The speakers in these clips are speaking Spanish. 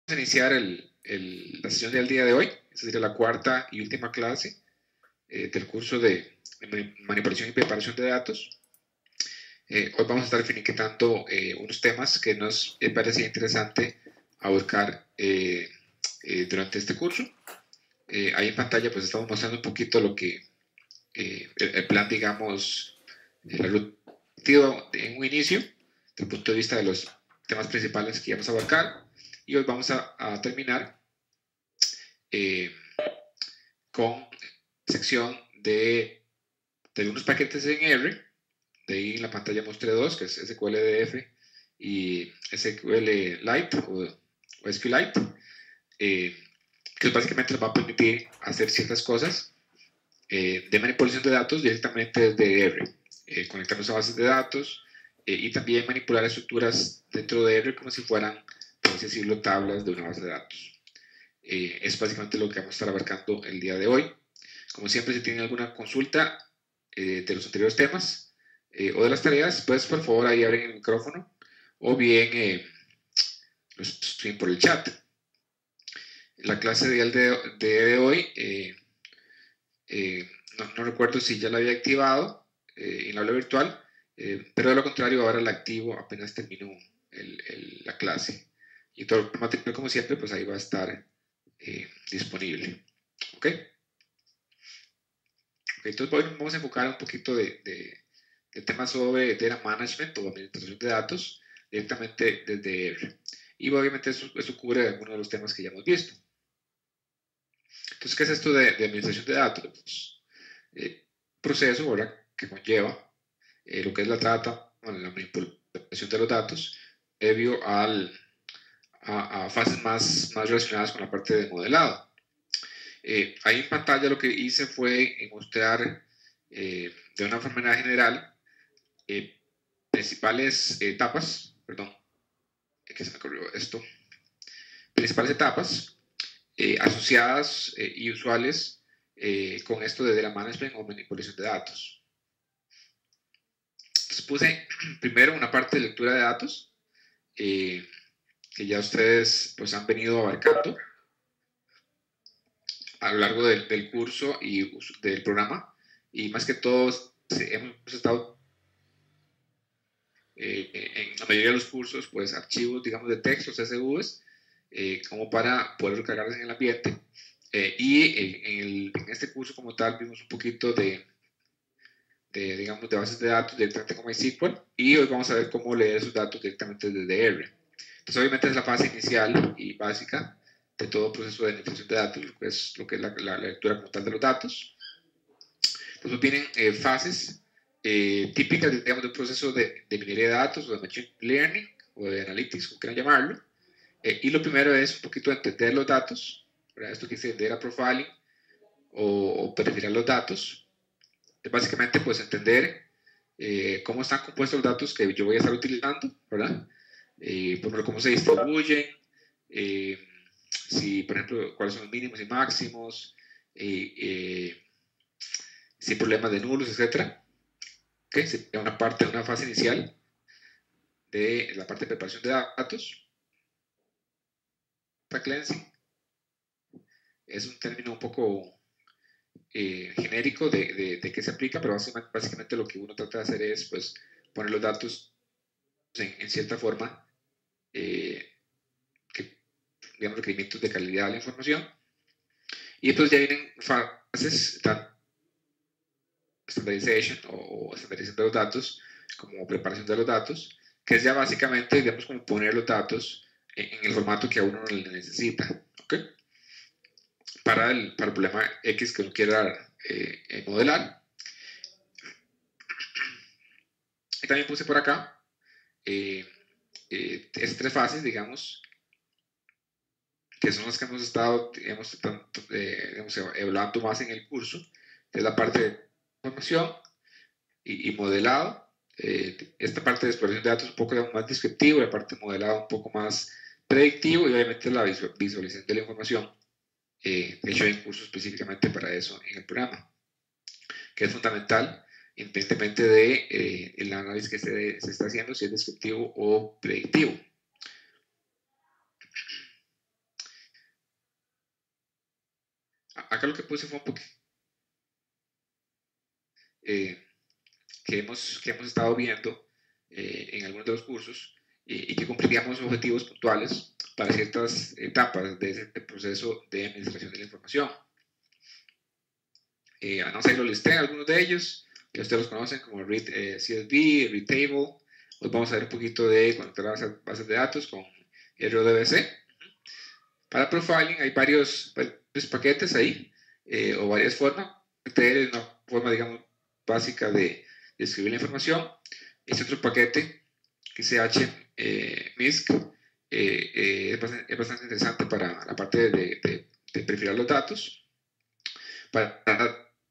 a iniciar la sesión del día de hoy. Esta sería la cuarta y última clase del curso de manipulación y preparación de datos. Hoy vamos a estar finiquitando unos temas que nos parecía interesante abarcar durante este curso. Ahí en pantalla pues estamos mostrando un poquito lo que el plan, digamos, la ruta en un inicio, desde el punto de vista de los temas principales que íbamos a abarcar. Y hoy vamos a terminar con sección de unos paquetes en R. De ahí en la pantalla mostré dos, que es SQLDF y SQLite o SQLite, que básicamente nos va a permitir hacer ciertas cosas de manipulación de datos directamente desde R, conectarnos a bases de datos y también manipular estructuras dentro de R como si fueran, por así decirlo, tablas de una base de datos. Es básicamente lo que vamos a estar abarcando el día de hoy. Como siempre, si tienen alguna consulta de los anteriores temas o de las tareas, pues por favor ahí abren el micrófono o bien lo escriben por el chat. La clase de hoy, no recuerdo si ya la había activado en la aula virtual, pero de lo contrario ahora la activo apenas termino la clase. Y todo el material, como siempre, pues ahí va a estar disponible. ¿Ok? Entonces hoy vamos a enfocar un poquito de temas sobre data management o administración de datos directamente desde R. Y obviamente eso cubre algunos de los temas que ya hemos visto. Entonces, ¿qué es esto de administración de datos? Proceso, ¿verdad?, que conlleva lo que es la trata, bueno, la manipulación de los datos, previo a fases más relacionadas con la parte de modelado. Ahí en pantalla lo que hice fue mostrar de una forma general principales etapas, perdón, que se me ocurrió esto, principales etapas asociadas y usuales con esto de data management o manipulación de datos. Entonces puse primero una parte de lectura de datos que ya ustedes pues han venido abarcando a lo largo del curso y del programa, y más que todo hemos estado en la mayoría de los cursos pues archivos, digamos, de texto, CSVs, como para poder recargarse en el ambiente, y en este curso como tal vimos un poquito digamos, de bases de datos directamente con MySQL, y hoy vamos a ver cómo leer esos datos directamente desde R. Entonces obviamente es la fase inicial y básica de todo proceso de administración de datos, lo que es la lectura como tal de los datos. Entonces vienen fases típicas, digamos, de un proceso de minería de datos o de machine learning o de analytics, como quieran llamarlo. Y lo primero es un poquito entender los datos, ¿verdad? Esto que dice data profiling o perfilar los datos. Es básicamente pues entender cómo están compuestos los datos que yo voy a estar utilizando, ¿verdad? Por ejemplo, cómo se distribuyen, si, por ejemplo, cuáles son los mínimos y máximos, si hay problemas de nulos, etc. ¿Okay? Sería una parte, una fase inicial de la parte de preparación de datos. Data cleansing es un término un poco genérico de qué se aplica, pero básicamente lo que uno trata de hacer es pues, poner los datos en cierta forma que, digamos, requerimientos de calidad de la información. Y después ya vienen fases de standardization o estandarización de los datos, como preparación de los datos, que es ya básicamente, digamos, como poner los datos en el formato que a uno le necesita, ¿ok? Para el problema X que uno quiera modelar. Y también puse por acá estas tres fases, digamos, que son las que hemos estado evaluando más en el curso, que es la parte de información y modelado. Esta parte de exploración de datos es un poco más descriptivo, la parte de modelado un poco más predictivo, y obviamente la visualización de la información. De hecho hay un curso específicamente para eso en el programa, que es fundamental independientemente de el análisis que se está haciendo, si es descriptivo o predictivo. acá lo que puse fue un poquito que hemos estado viendo en algunos de los cursos y que cumpliríamos objetivos puntuales para ciertas etapas de ese proceso de administración de la información. No sé, lo listé algunos de ellos, que ustedes los conocen como CSV, Read Table. Hoy vamos a ver un poquito de conectar bases de datos con RODBC. Para profiling hay varios paquetes ahí, o varias formas. Es una forma, digamos, básica de escribir la información. Este otro paquete, que es HMISC, es bastante interesante para la parte de perfilar los datos. Para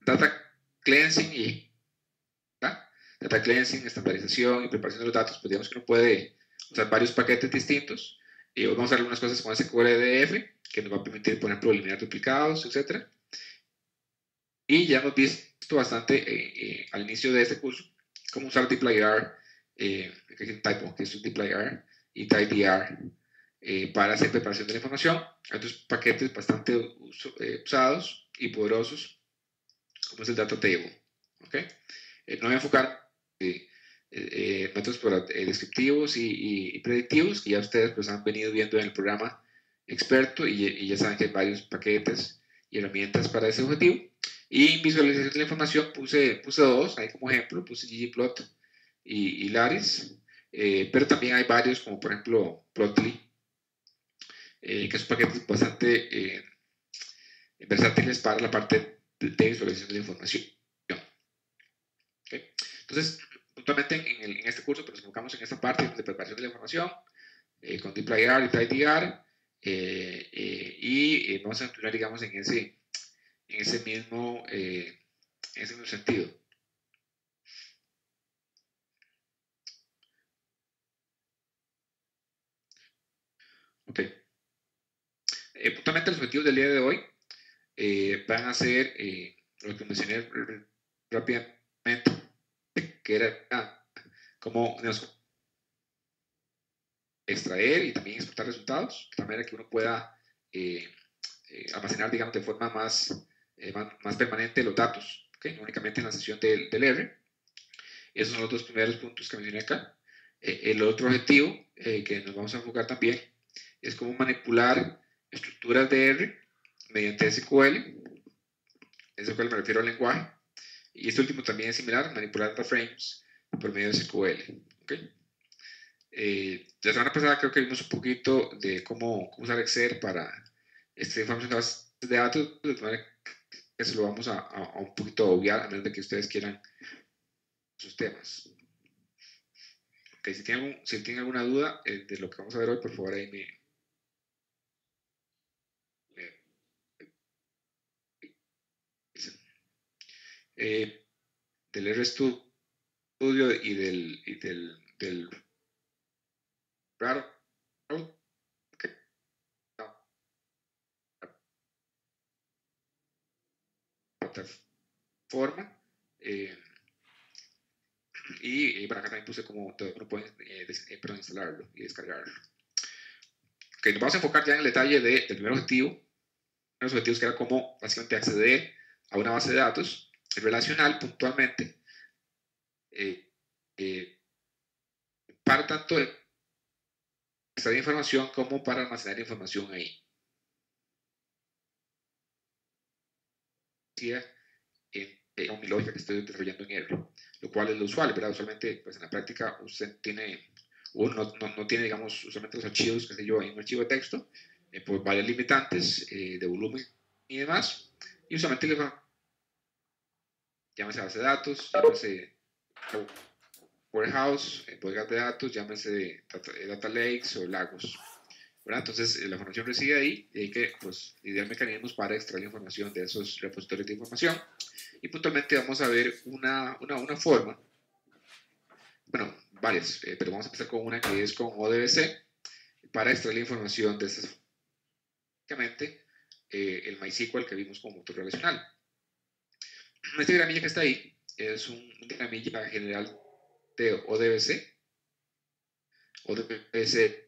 data cleansing data cleansing, estandarización y preparación de los datos, pues digamos que uno puede usar varios paquetes distintos. Y hoy vamos a ver algunas cosas con SQLDF, que nos va a permitir, por ejemplo, eliminar duplicados, etc. Y ya hemos visto bastante al inicio de este curso cómo usar dplyr, que es un typo, que es un dplyr, y tidyr para hacer preparación de la información. Hay otros paquetes bastante usados y poderosos, como es el data table. ¿Okay? No voy a enfocar métodos descriptivos y predictivos, que ya ustedes pues, han venido viendo en el programa experto y ya saben que hay varios paquetes y herramientas para ese objetivo. Y en visualización de la información puse dos, ahí como ejemplo, puse ggplot y Laris, pero también hay varios como por ejemplo Plotly, que son paquetes bastante versátiles para la parte de visualización de la información. ¿Okay? Entonces, puntualmente en este curso pues, nos enfocamos en esta parte de preparación de la información con dplyr y tidyr y vamos a continuar, digamos, en ese mismo sentido. Ok. Puntualmente los objetivos del día de hoy van a ser lo que mencioné rápidamente, que era cómo extraer y también exportar resultados, de manera que uno pueda almacenar, digamos, de forma más permanente los datos, ¿okay? No únicamente en la sesión del R. Esos son los dos primeros puntos que mencioné acá. El otro objetivo que nos vamos a enfocar también es cómo manipular estructuras de R mediante SQL. SQL me refiero al lenguaje. Y este último también es similar, manipular data frames por medio de SQL. ¿Okay? La semana pasada creo que vimos un poquito de cómo usar Excel para esta información de bases de datos, de manera que se lo vamos a un poquito obviar, a menos de que ustedes quieran sus temas. Okay, si tienen alguna duda de lo que vamos a ver hoy, por favor ahí me dicen. Del RStudio y del raro, okay, no, plataforma. Y para acá también puse como uno puede instalarlo y descargarlo. Okay, nos vamos a enfocar ya en el detalle del primer objetivo. Uno de los objetivos que era cómo básicamente acceder a una base de datos relacional puntualmente para tanto extraer información como para almacenar información ahí. En mi lógica que estoy desarrollando en R, lo cual es lo usual, ¿verdad? Usualmente, pues en la práctica, usted no tiene, digamos, usualmente los archivos, qué sé yo, en un archivo de texto, por varias limitantes de volumen y demás, y usualmente llámese base de datos, llámese warehouse, bodegas de datos, llámese data lakes o lagos. ¿Verdad? Entonces, la información reside ahí y hay que pues, idear mecanismos para extraer la información de esos repositorios de información. Y puntualmente vamos a ver una forma, bueno, varias, pero vamos a empezar con una que es con ODBC para extraer la información de esas, básicamente, el MySQL que vimos como motor relacional. Esta gramilla que está ahí es una gramilla general de ODBC. ODBC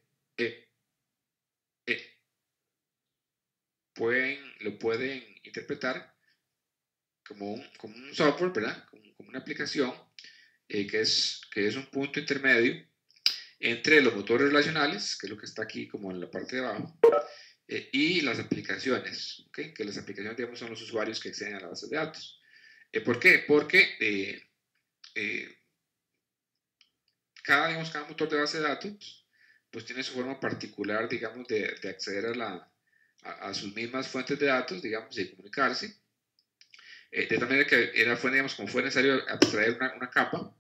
lo pueden interpretar como un software, ¿verdad? Como una aplicación que es un punto intermedio entre los motores relacionales, que es lo que está aquí como en la parte de abajo, y las aplicaciones, ¿okay? Que las aplicaciones, digamos, son los usuarios que acceden a la base de datos. ¿Por qué? Porque cada motor de base de datos pues tiene su forma particular, digamos, de acceder a sus mismas fuentes de datos, digamos, y de comunicarse. De tal manera que digamos, como fue necesario abstraer una capa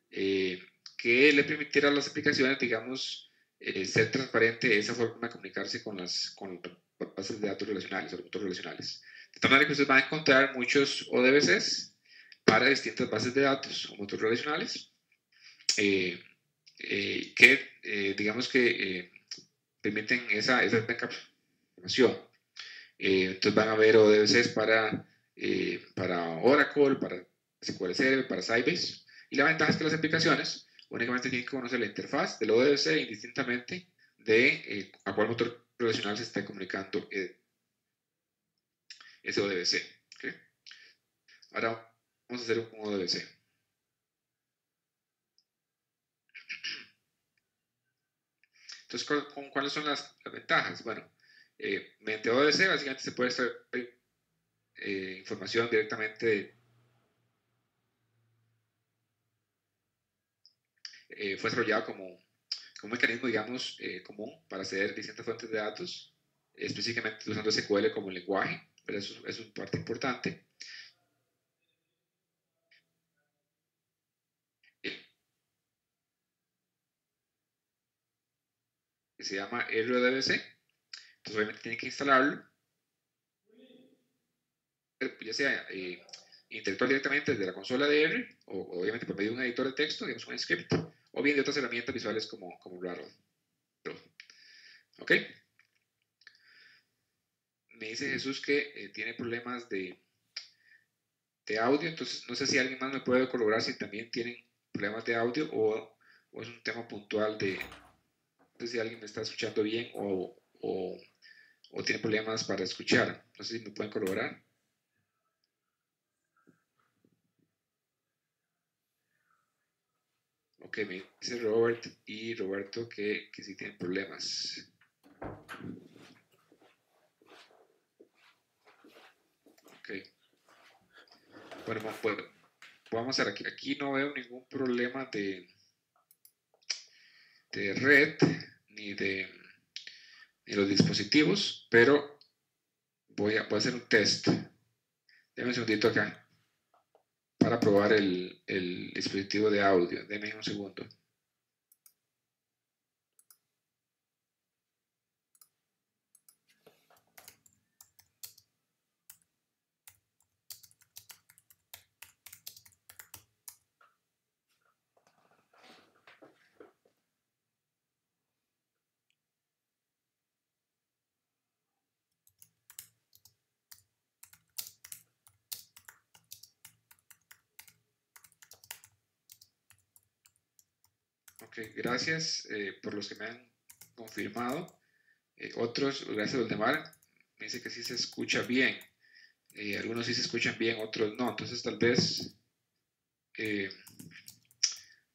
que le permitiera a las aplicaciones, digamos, ser transparente esa forma de comunicarse con las bases de datos relacionales o los motores relacionales. De tal manera que ustedes van a encontrar muchos ODBCs para distintas bases de datos o motores relacionales que, digamos que permiten esa encapsulación. Entonces van a ver ODBCs para Oracle, para SQL Server, para Sybase. Y la ventaja es que las aplicaciones únicamente tienen que conocer la interfaz del ODBC indistintamente de a cuál motor relacional se está comunicando ese ODBC. ¿Okay? Ahora vamos a hacer un ODBC. Entonces, ¿cuáles son las ventajas? Bueno, mediante ODBC básicamente se puede extraer información directamente fue desarrollado como un mecanismo, digamos, común para acceder a distintas fuentes de datos, específicamente usando SQL como lenguaje, pero eso es una parte importante. Que se llama RDBC, entonces obviamente tienen que instalarlo, ya sea intelectual directamente desde la consola de R, o obviamente por medio de un editor de texto, digamos un script, o bien de otras herramientas visuales como Railroad. ¿Ok? Me dice Jesús que tiene problemas de audio, entonces no sé si alguien más me puede colaborar si también tienen problemas de audio o es un tema puntual de, no sé si alguien me está escuchando bien o tiene problemas para escuchar, no sé si me pueden colaborar. Ok, me dice Robert y Roberto que sí tienen problemas. Ok. Bueno, vamos a ver, aquí no veo ningún problema de red ni de los dispositivos, pero voy a hacer un test. Déjame un segundito acá para probar el dispositivo de audio. Denme un segundo. Ok, gracias por los que me han confirmado. Otros, gracias Waldemar, me dice que sí se escucha bien. Algunos sí se escuchan bien, otros no. Entonces tal vez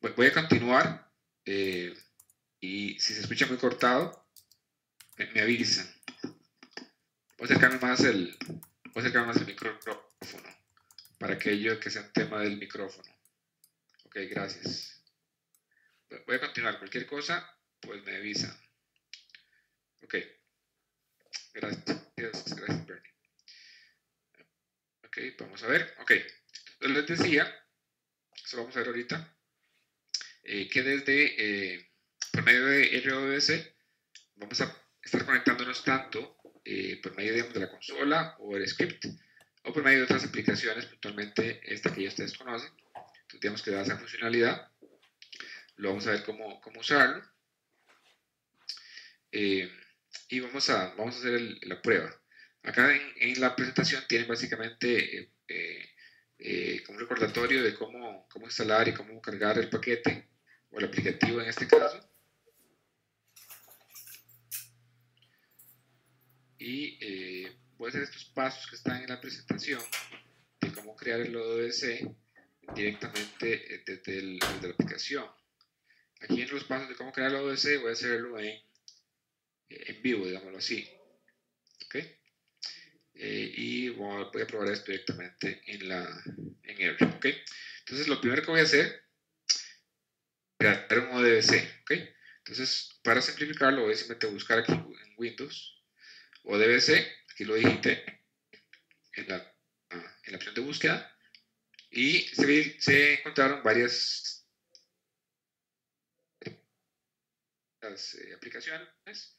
voy a continuar y si se escucha muy cortado, me avisan. Voy a acercarme más el micrófono para aquello que sea un tema del micrófono. Ok, gracias. Voy a continuar. Cualquier cosa, pues me avisan. Ok. Gracias, Bernie. Ok, vamos a ver. Ok. Entonces les decía, eso vamos a ver ahorita, que desde, por medio de RODC, vamos a estar conectándonos tanto por medio, digamos, de la consola o el script, o por medio de otras aplicaciones, puntualmente esta que ya ustedes conocen. Entonces, digamos que da esa funcionalidad. Lo vamos a ver cómo usarlo. Y vamos a hacer la prueba. Acá en la presentación tienen básicamente como un recordatorio de cómo instalar y cómo cargar el paquete o el aplicativo en este caso. Y puedo hacer estos pasos que están en la presentación de cómo crear el ODBC directamente desde la aplicación. Aquí en los pasos de cómo crear el ODBC voy a hacerlo en vivo, digámoslo así. ¿Ok? Y voy a probar esto directamente en R. ¿Ok? Entonces lo primero que voy a hacer es crear un ODBC. ¿Ok? Entonces para simplificarlo voy a simplemente buscar aquí en Windows ODBC, aquí lo digité en la opción de búsqueda y se encontraron varias aplicaciones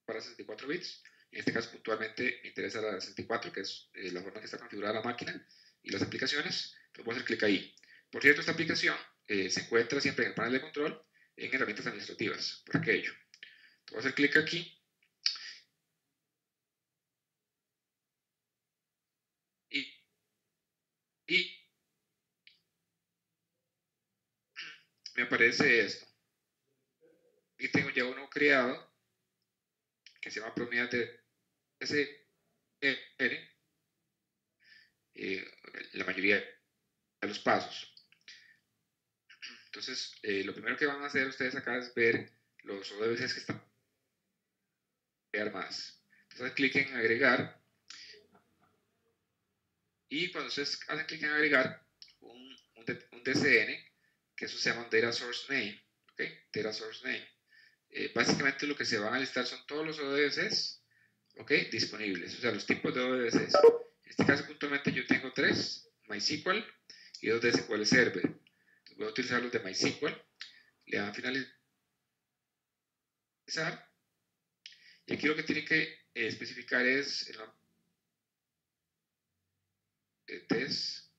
para 64 bits. En este caso puntualmente me interesa la 64, que es la forma que está configurada la máquina y las aplicaciones. Entonces voy a hacer clic ahí. Por cierto, esta aplicación se encuentra siempre en el panel de control en herramientas administrativas, por aquello. Entonces voy a hacer clic aquí y me aparece esto. Aquí tengo ya uno creado que se llama Propiedad de SR, la mayoría de los pasos. Entonces, lo primero que van a hacer ustedes acá es ver los ODBCs que están más. Entonces, clic en agregar y cuando ustedes hacen clic en agregar un DCN, que eso se llama Data Source Name, ¿ok? Data Source Name. Básicamente lo que se van a listar son todos los ODBCs, ¿ok? Disponibles, o sea, los tipos de ODBCs. En este caso, puntualmente, yo tengo 3, MySQL y 2 de SQL Server. Entonces, voy a utilizar los de MySQL, le dan a finalizar y aquí lo que tienen que especificar es el nombre test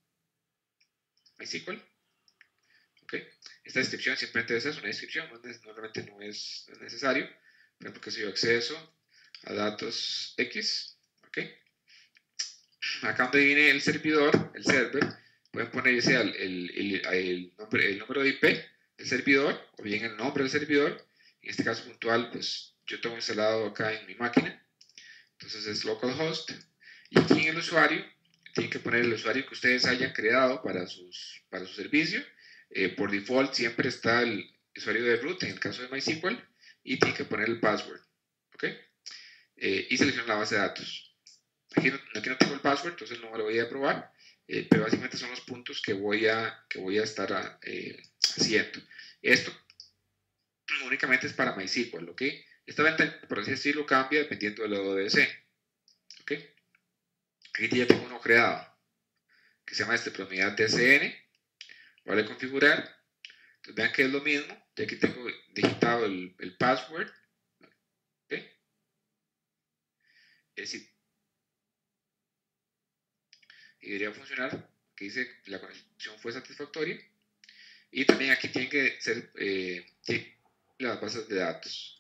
MySQL. ¿Okay? Esta descripción simplemente es una descripción, normalmente no es necesario. Por ejemplo, que si yo acceso a datos X, ¿okay? Acá donde viene el servidor, el server, pueden poner ya sea el número de IP del servidor o bien el nombre del servidor. En este caso puntual, pues yo tengo instalado acá en mi máquina, entonces es localhost. Y aquí en el usuario, tienen que poner el usuario que ustedes hayan creado para su servicio. Por default siempre está el usuario de root en el caso de MySQL y tienen que poner el password. ¿Ok? Y seleccionar la base de datos. Aquí no tengo el password, entonces no me lo voy a probar, pero básicamente son los puntos que voy a estar haciendo. Esto únicamente es para MySQL, ¿ok? Esta ventana, por así decirlo, cambia dependiendo del ODBC. ¿Ok? Aquí ya tengo uno creado que se llama propiedad DCN. Voy a configurar. Entonces vean que es lo mismo. Ya aquí tengo digitado el password. ¿Okay? Es decir, y debería funcionar. Aquí dice que la conexión fue satisfactoria. Y también aquí tienen que ser las bases de datos.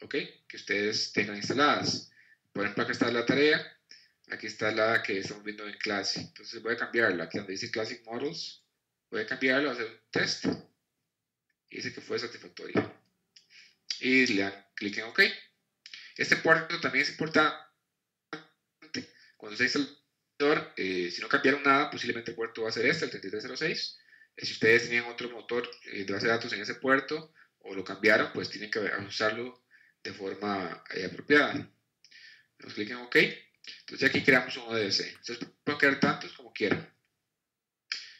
¿Ok? Que ustedes tengan instaladas. Por ejemplo, acá está la tarea. Aquí está la que estamos viendo en clase. Entonces voy a cambiarla. Aquí donde dice Classic Models, voy a cambiarlo, a hacer un test. Y dice que fue satisfactorio. Y le dan clic en OK. Este puerto también es importante. Cuando usted instala el motor, si no cambiaron nada, posiblemente el puerto va a ser este, el 3306. Si ustedes tenían otro motor de base de datos en ese puerto o lo cambiaron, pues tienen que usarlo de forma apropiada. Damos clic en OK. Entonces aquí creamos un ODBC. Ustedes pueden crear tantos como quieran.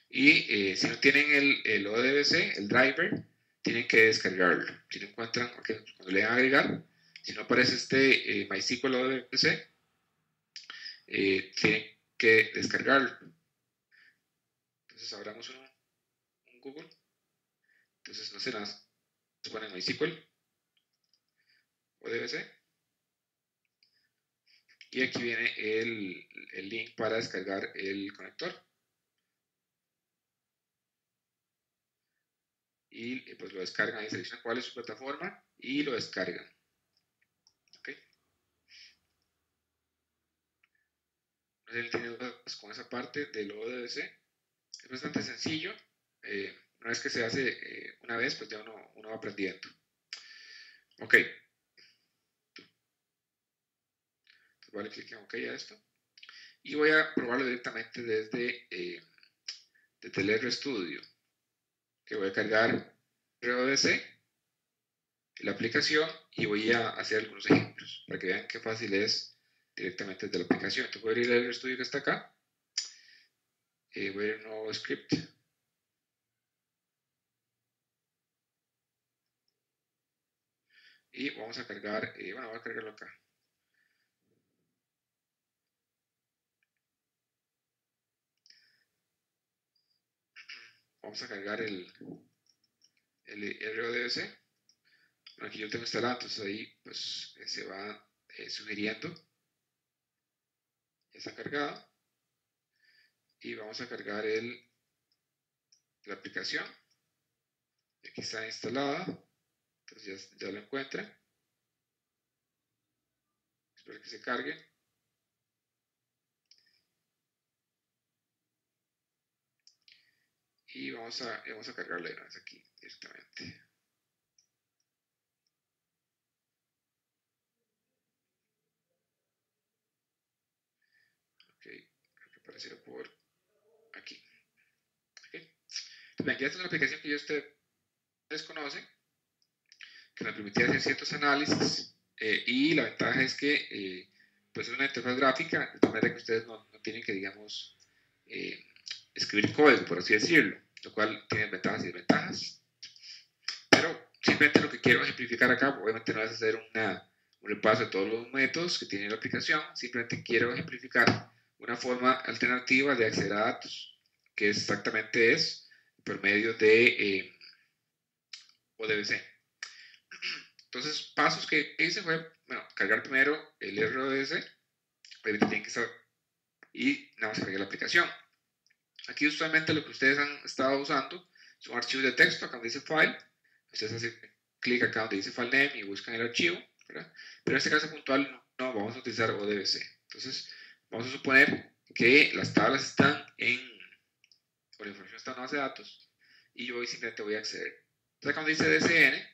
Y si no tienen el ODBC, el driver, tienen que descargarlo. Si no encuentran, cuando le dan a agregar, si no aparece MySQL ODBC, tienen que descargarlo. Entonces abramos un Google. Entonces no sé nada, se pone MySQL ODBC. Y aquí viene el link para descargar el conector. Y pues lo descargan y seleccionan cuál es su plataforma y lo descargan. ¿Okay? No sé si tiene dudas con esa parte del ODBC. Es bastante sencillo. Una vez que se hace una vez, pues ya uno va aprendiendo. Ok. Vale, clic en OK a esto. Y voy a probarlo directamente desde el RStudio. Que voy a cargar RODC, la aplicación, y voy a hacer algunos ejemplos para que vean qué fácil es directamente desde la aplicación. Entonces voy a ir al RStudio que está acá. Voy a ir a un nuevo script. Y vamos a cargar, bueno, voy a cargarlo acá. Vamos a cargar el RODC. Aquí yo tengo instalado, entonces ahí pues se va sugiriendo. Ya está cargado. Y vamos a cargar la aplicación. Aquí está instalada. Entonces ya lo encuentra. Espero que se cargue. Y vamos a cargarla de una vez aquí directamente. Ok, creo que aparecerá por aquí. Okay. Bien, ya esta es una aplicación que ya ustedes conocen, que me permitía hacer ciertos análisis, y la ventaja es que pues es una interfaz gráfica, de tal manera que ustedes no tienen que, digamos, escribir código, por así decirlo, lo cual tiene ventajas y desventajas. Pero simplemente lo que quiero ejemplificar acá, obviamente no es hacer un repaso de todos los métodos que tiene la aplicación, simplemente quiero ejemplificar una forma alternativa de acceder a datos, que exactamente es por medio de ODBC. Entonces, pasos que hice fue, bueno, cargar primero el RODS, obviamente tienen que estar, y nada más cargar la aplicación. Aquí usualmente lo que ustedes han estado usando son archivos de texto, acá donde dice file, ustedes hacen clic acá donde dice file name y buscan el archivo, ¿verdad? Pero en este caso puntual no vamos a utilizar ODBC. Entonces, vamos a suponer que las tablas están o la información está en una base de datos, y yo simplemente voy a acceder. Entonces, cuando dice DCN,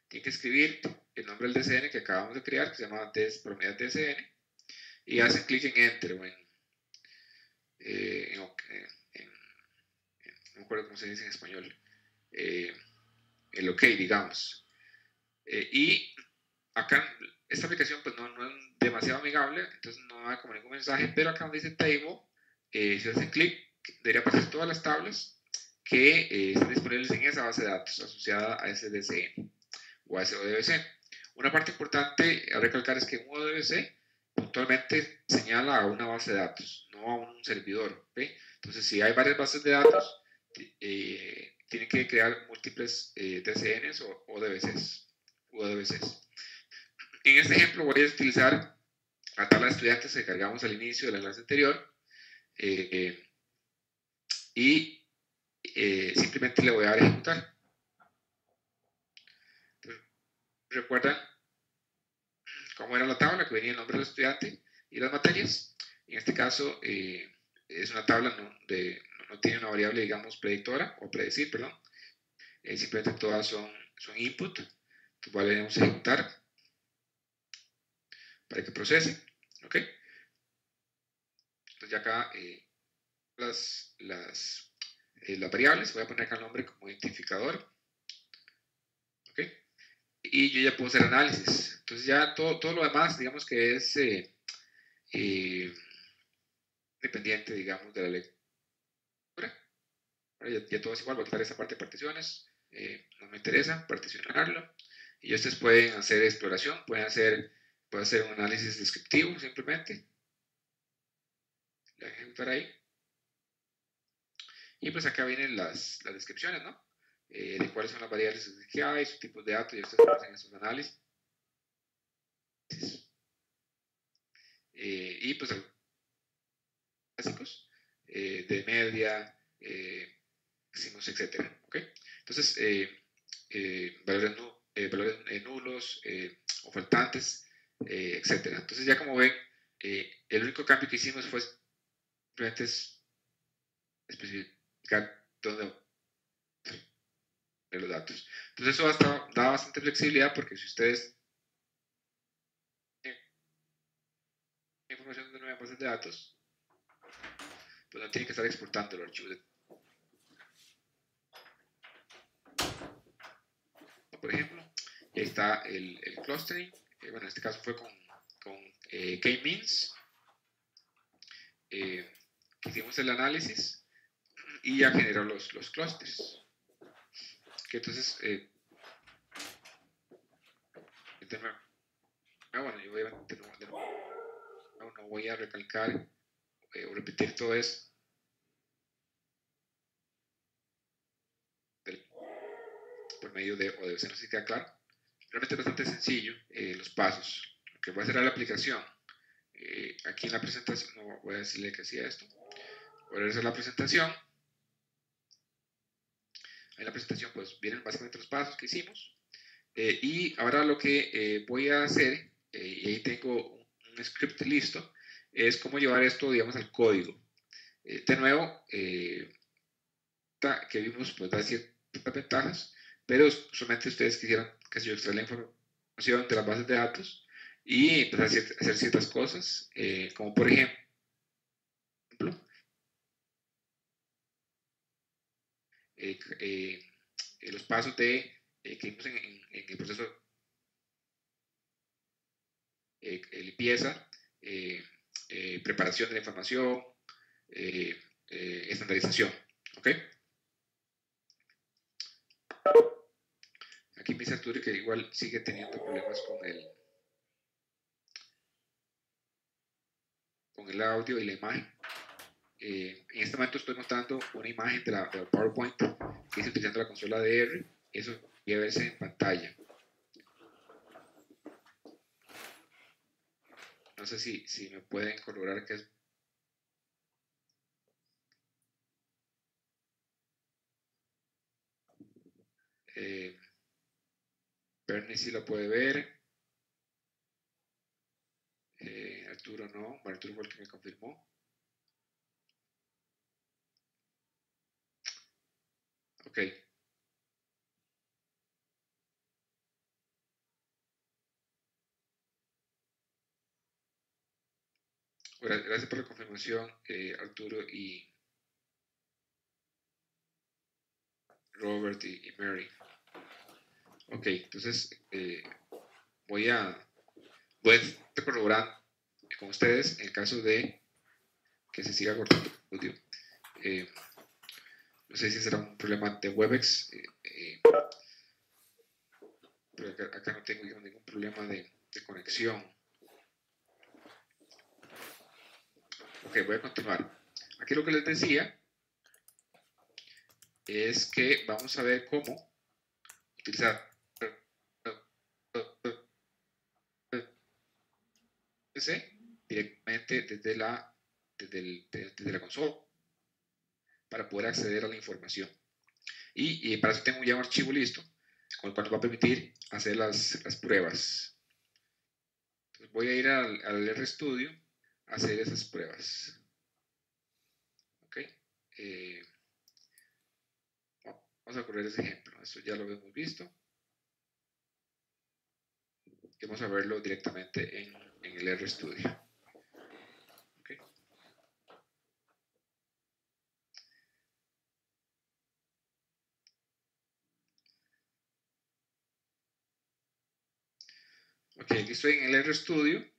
tiene que escribir el nombre del DCN que acabamos de crear, que se llama promedio DCN, y hacen clic en Enter o no me acuerdo cómo se dice en español, el OK, digamos. Y acá, esta aplicación pues no es demasiado amigable, entonces no da como ningún mensaje, pero acá donde dice Table, si hacen clic, debería aparecer todas las tablas que están disponibles en esa base de datos asociada a ese DCN o a ese ODBC. Una parte importante a recalcar es que un ODBC puntualmente señala a una base de datos, no a un servidor. ¿Okay? Entonces, si hay varias bases de datos, tienen que crear múltiples DCNs o ODBCs. En este ejemplo voy a utilizar la tabla de estudiantes que cargamos al inicio de la clase anterior, y simplemente le voy a dar a ejecutar. Entonces, ¿recuerdan cómo era la tabla? Que venía el nombre del estudiante y las materias. En este caso es una tabla no tiene una variable, digamos, predictora o predecir, perdón. Simplemente todas son input. Entonces vamos a ejecutar para que procese. ¿Ok? Entonces ya acá las variables, voy a poner acá el nombre como identificador. ¿Ok? Y yo ya puedo hacer análisis. Entonces ya todo lo demás, digamos que es dependiente, digamos, de la lectura. Ya todo es igual, voy a quitar esa parte de particiones. No me interesa particionarlo. Y ustedes pueden hacer exploración, pueden hacer un análisis descriptivo simplemente. Le voy a ejecutar ahí. Y pues acá vienen las descripciones, ¿no? De cuáles son las variables que hay, sus tipos de datos, y ustedes hacen esos análisis. Y pues básicos de media, máximos, etcétera. ¿Okay? Entonces, valores nulos o faltantes, etcétera. Entonces, ya como ven, el único cambio que hicimos fue simplemente especificar dónde los datos. Entonces, eso da bastante flexibilidad, porque si ustedes nuevas bases de datos, pues no tiene que estar exportando el archivo por ejemplo. Y ahí está el clustering. Bueno, en este caso fue con K-means. Que hicimos el análisis y ya generó los clusters. Que entonces, bueno, yo obviamente no voy a recalcar o repetir todo eso. Por medio de ODBC, no sé si queda claro. Realmente es bastante sencillo los pasos. Lo que va a hacer la aplicación, aquí en la presentación, no voy a decirle que hacía esto. Voy a hacer la presentación. En la presentación pues vienen básicamente los pasos que hicimos. Y ahora lo que voy a hacer, y ahí tengo un script listo, es cómo llevar esto, digamos, al código. De nuevo, que vimos, pues da ciertas ventajas, pero solamente ustedes quisieran que yo extraer la información de las bases de datos y empezar a hacer ciertas cosas, como por ejemplo, los pasos que vimos en el proceso limpieza, preparación de la información, estandarización. ¿Ok? Aquí me dice Arturo que igual sigue teniendo problemas con el audio y la imagen. En este momento estoy mostrando una imagen de la PowerPoint que hice utilizando la consola de R. Eso debe verse en pantalla. No sé si me pueden corroborar que es. Bernie sí lo puede ver. Arturo no. Arturo fue el que me confirmó. Ok. Gracias por la confirmación, Arturo y Robert y Mary. Ok, entonces voy a corroborar con ustedes en el caso de que se siga cortando el audio. No sé si será un problema de Webex, pero acá no tengo ningún problema de conexión. Ok, voy a continuar. Aquí lo que les decía es que vamos a ver cómo utilizar directamente desde la consola para poder acceder a la información. Y para eso tengo ya un archivo listo con el cual nos va a permitir hacer las pruebas. Entonces voy a ir al RStudio a hacer esas pruebas. Ok. Vamos a correr ese ejemplo. Esto ya lo hemos visto. Y vamos a verlo directamente en el RStudio. Okay. Ok, aquí estoy en el RStudio.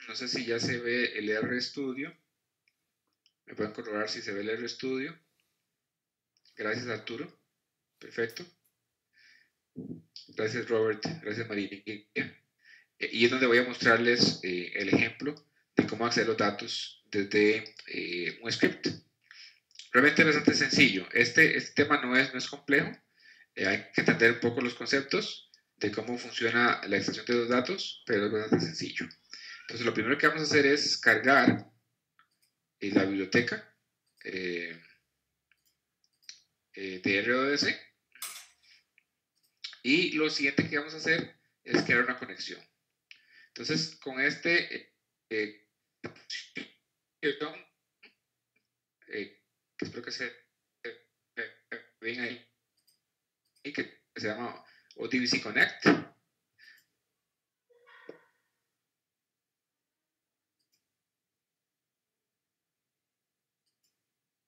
No sé si ya se ve el RStudio. Me pueden corroborar si se ve el RStudio. Gracias, Arturo. Perfecto. Gracias, Robert. Gracias, María. Y es donde voy a mostrarles el ejemplo de cómo acceder a los datos desde un script. Realmente es bastante sencillo. Este tema no es complejo. Hay que entender un poco los conceptos de cómo funciona la extracción de los datos, pero es bastante sencillo. Entonces, lo primero que vamos a hacer es cargar la biblioteca de RODC. Y lo siguiente que vamos a hacer es crear una conexión. Entonces, con este que espero que se ven ahí, que se llama ODBC Connect.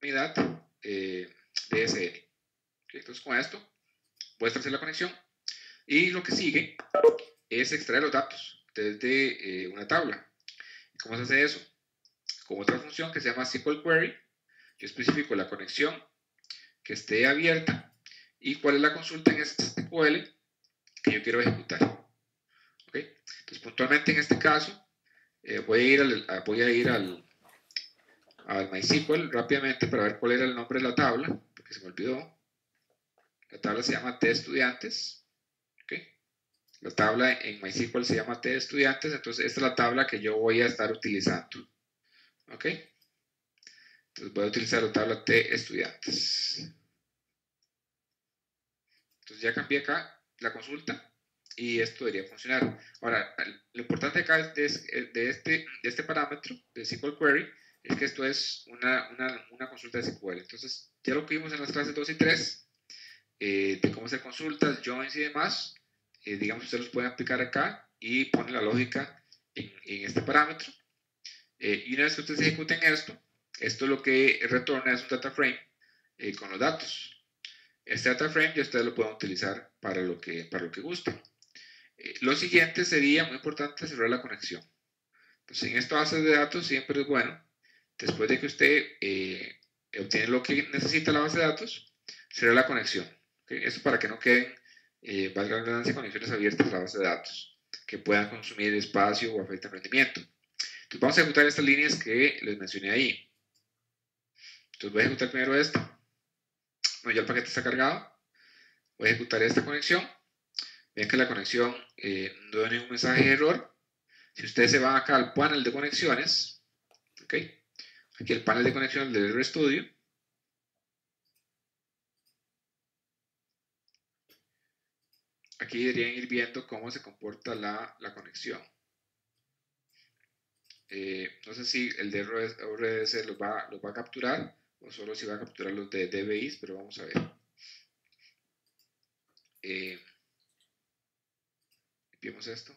unidad DSL. ¿Okay? Entonces con esto voy a establecer la conexión y lo que sigue es extraer los datos desde una tabla. ¿Cómo se hace eso? Con otra función que se llama SQL Query, yo especifico la conexión que esté abierta y cuál es la consulta en este SQL que yo quiero ejecutar. ¿Okay? Entonces, puntualmente en este caso, voy a ir al MySQL rápidamente para ver cuál era el nombre de la tabla, porque se me olvidó. La tabla se llama T-Estudiantes. ¿Okay? La tabla en MySQL se llama T-Estudiantes, entonces esta es la tabla que yo voy a estar utilizando. ¿Ok? Entonces voy a utilizar la tabla T-Estudiantes. Entonces ya cambié acá la consulta y esto debería funcionar. Ahora, lo importante acá de este parámetro de SQL Query es que esto es una consulta de SQL. Entonces, ya lo que vimos en las clases 2 y 3, de cómo hacer consultas, joins y demás, digamos, ustedes los pueden aplicar acá y ponen la lógica en este parámetro. Y una vez que ustedes ejecuten esto lo que retorna es un data frame con los datos. Este data frame ya ustedes lo pueden utilizar para lo que gusten. Lo siguiente sería, muy importante, cerrar la conexión. Entonces, en esta base de datos siempre es bueno, después de que usted obtiene lo que necesita la base de datos, cerrar la conexión. ¿Okay? Esto para que no queden, valga la redundancia, conexiones abiertas a la base de datos, que puedan consumir espacio o afecten rendimiento. Entonces, vamos a ejecutar estas líneas que les mencioné ahí. Entonces, voy a ejecutar primero esto. Bueno, ya el paquete está cargado. Voy a ejecutar esta conexión. Ven que la conexión no da ningún mensaje de error. Si ustedes se van acá al panel de conexiones, ¿ok? Aquí el panel de conexiones del RStudio. Aquí deberían ir viendo cómo se comporta la conexión. No sé si el de RDS los va a capturar o solo si va a capturar los de DBIs, pero vamos a ver. Limpiemos esto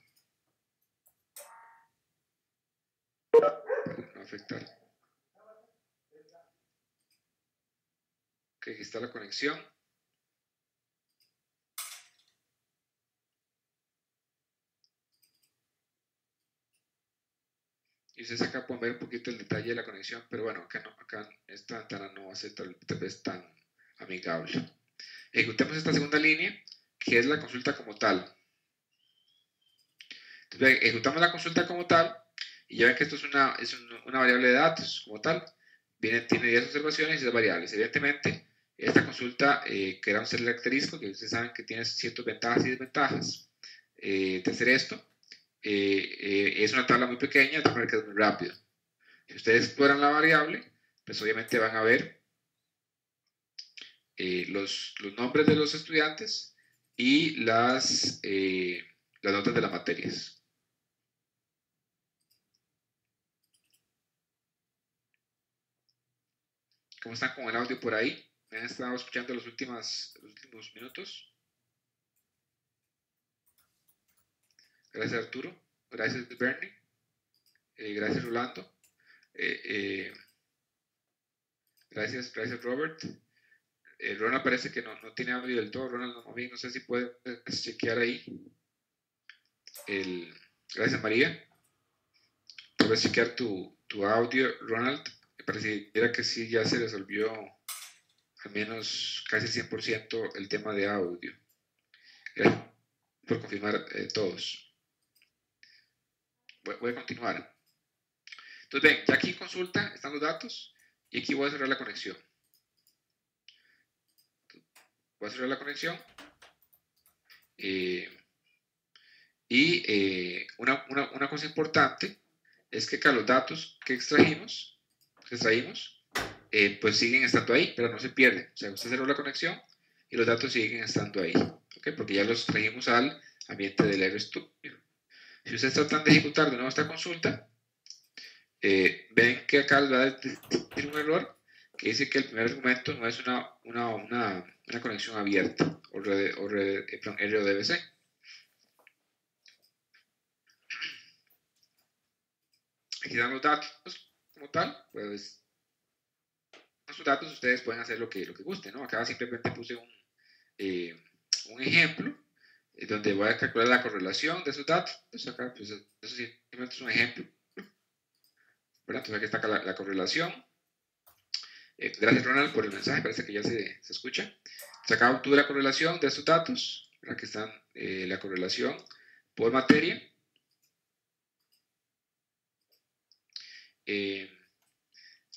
para no afectar. Ok, aquí está la conexión. Y ustedes acá pueden ver un poquito el detalle de la conexión, pero bueno, acá esta ventana no va a ser tal vez tan amigable. Ejecutemos esta segunda línea, que es la consulta como tal. Entonces, ejecutamos la consulta como tal, y ya ven que esto es una variable de datos como tal. Tiene 10 observaciones y 10 variables. Evidentemente, esta consulta, que era un select asterisco, que ustedes saben que tiene ciertas ventajas y desventajas de hacer esto. Es una tabla muy pequeña, de manera que es muy rápido. Si ustedes exploran la variable, pues obviamente van a ver los nombres de los estudiantes y las notas de las materias. ¿Cómo están con el audio por ahí? ¿Me han estado escuchando los últimos minutos? Gracias, Arturo. Gracias, Bernie. Gracias, Rolando. Gracias, Robert. Ronald parece que no tiene audio del todo. Ronald, no sé si puedes chequear ahí. Gracias, María. Puedes chequear tu audio, Ronald. Me pareciera que sí, ya se resolvió al menos casi 100% el tema de audio. Gracias por confirmar todos. Voy a continuar. Entonces, ven, ya aquí en consulta están los datos y aquí voy a cerrar la conexión. Voy a cerrar la conexión. Una cosa importante es que acá los datos que extraímos, pues siguen estando ahí, pero no se pierden. O sea, usted cerró la conexión y los datos siguen estando ahí, ¿okay? Porque ya los trajimos al ambiente del RStudio. Si ustedes tratan de ejecutar de nuevo esta consulta, ven que acá les va a decir un error que dice que el primer argumento no es una conexión abierta o RODBC. Aquí dan los datos como tal, pues sus datos, ustedes pueden hacer lo que gusten, ¿no? Acá simplemente puse un ejemplo donde voy a calcular la correlación de esos datos. Pues acá, pues eso simplemente es un ejemplo, ¿verdad? Entonces aquí está la correlación. Gracias, Ronald, por el mensaje, parece que ya se escucha. Entonces acá obtuve la correlación de estos datos, ¿verdad? Aquí están la correlación por materia.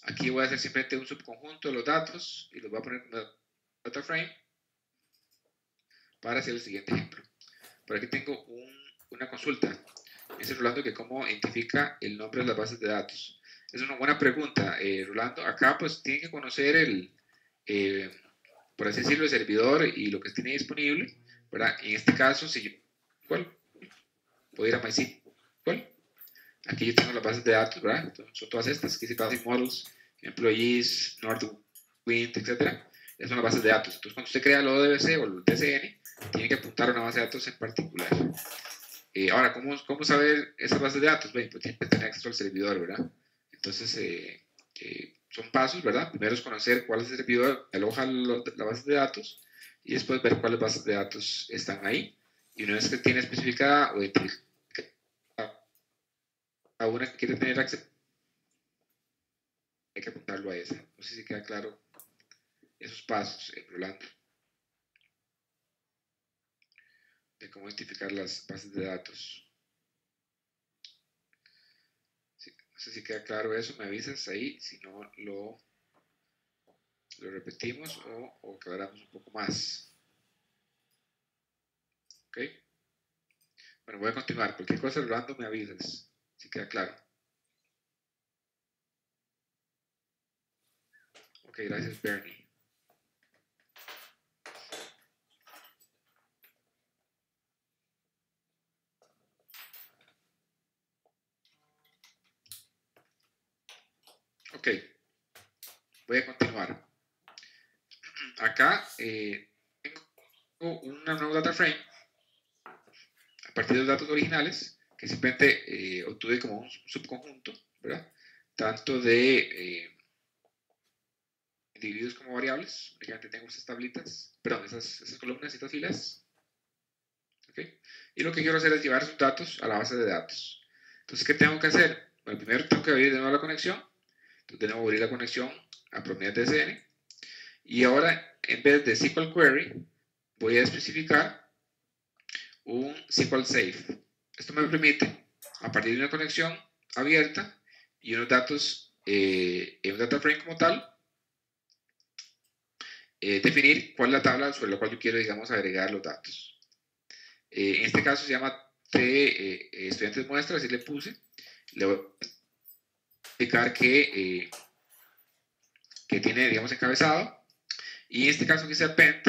Aquí voy a hacer simplemente un subconjunto de los datos y los voy a poner como data frame para hacer el siguiente ejemplo. Por aquí tengo una consulta. Me dice Rolando que cómo identifica el nombre de las bases de datos. Es una buena pregunta, Rolando. Acá pues tiene que conocer por así decirlo, el servidor y lo que tiene disponible, ¿verdad? En este caso, si yo, ¿cuál? Puedo ir a MySQL. Aquí yo tengo las bases de datos, ¿verdad? Entonces, son todas estas, que Basic Models, Employees, Northwind, etc. Esas son las bases de datos. Entonces, cuando usted crea el ODBC o el DCN, tiene que apuntar a una base de datos en particular. Ahora, ¿cómo saber esas bases de datos? Bueno, pues tiene que tener acceso al servidor, ¿verdad? Entonces, son pasos, ¿verdad? Primero es conocer cuál es el servidor, aloja la base de datos y después ver cuáles bases de datos están ahí. Y una vez que tiene especificada o identificada a una que quiere tener acceso, hay que apuntarlo a esa. No sé si queda claro esos pasos, Rolando, de cómo identificar las bases de datos. Sí, no sé si queda claro eso, me avisas ahí, si no lo repetimos o aclaramos un poco más. ¿Ok? Bueno, voy a continuar. Cualquier cosa, Rolando, me avisas, si queda claro. Ok, gracias, Bernie. Ok, voy a continuar. Acá tengo una nueva data frame a partir de los datos originales que simplemente obtuve como un subconjunto, ¿verdad? Tanto de individuos como variables. Únicamente tengo esas tablitas, perdón, esas columnas y estas filas. ¿Okay? Y lo que quiero hacer es llevar esos datos a la base de datos. Entonces, ¿qué tengo que hacer? Bueno, primero tengo que abrir de nuevo la conexión. Entonces, de nuevo abrir la conexión a Prometheus DSN. Y ahora, en vez de SQL Query, voy a especificar un SQL Safe. Esto me permite, a partir de una conexión abierta y unos datos en un data frame como tal, definir cuál es la tabla sobre la cual yo quiero, digamos, agregar los datos. En este caso se llama estudiantes muestras, así le puse. Le voy a explicar que tiene, digamos, encabezado. Y en este caso que dice append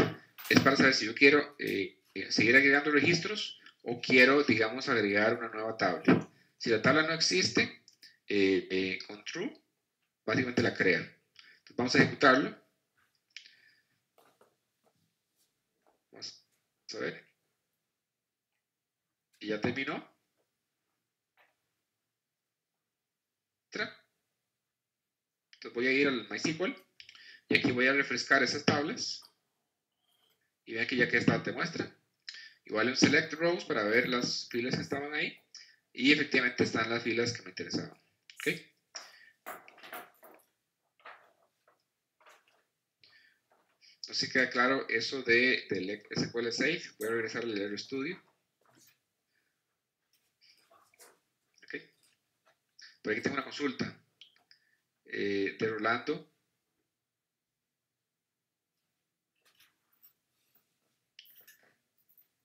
es para saber si yo quiero seguir agregando registros o quiero, digamos, agregar una nueva tabla. Si la tabla no existe, con true, básicamente la crea. Entonces vamos a ejecutarlo. Vamos a ver. Y ya terminó. Entonces voy a ir al MySQL y aquí voy a refrescar esas tablas. Y vean que ya que esta te muestra. Igual un select rows para ver las filas que estaban ahí. Y efectivamente están las filas que me interesaban. ¿Ok? No sé si queda claro eso del SQL Safe. Voy a regresar al RStudio. ¿Ok? Por aquí tengo una consulta de Rolando.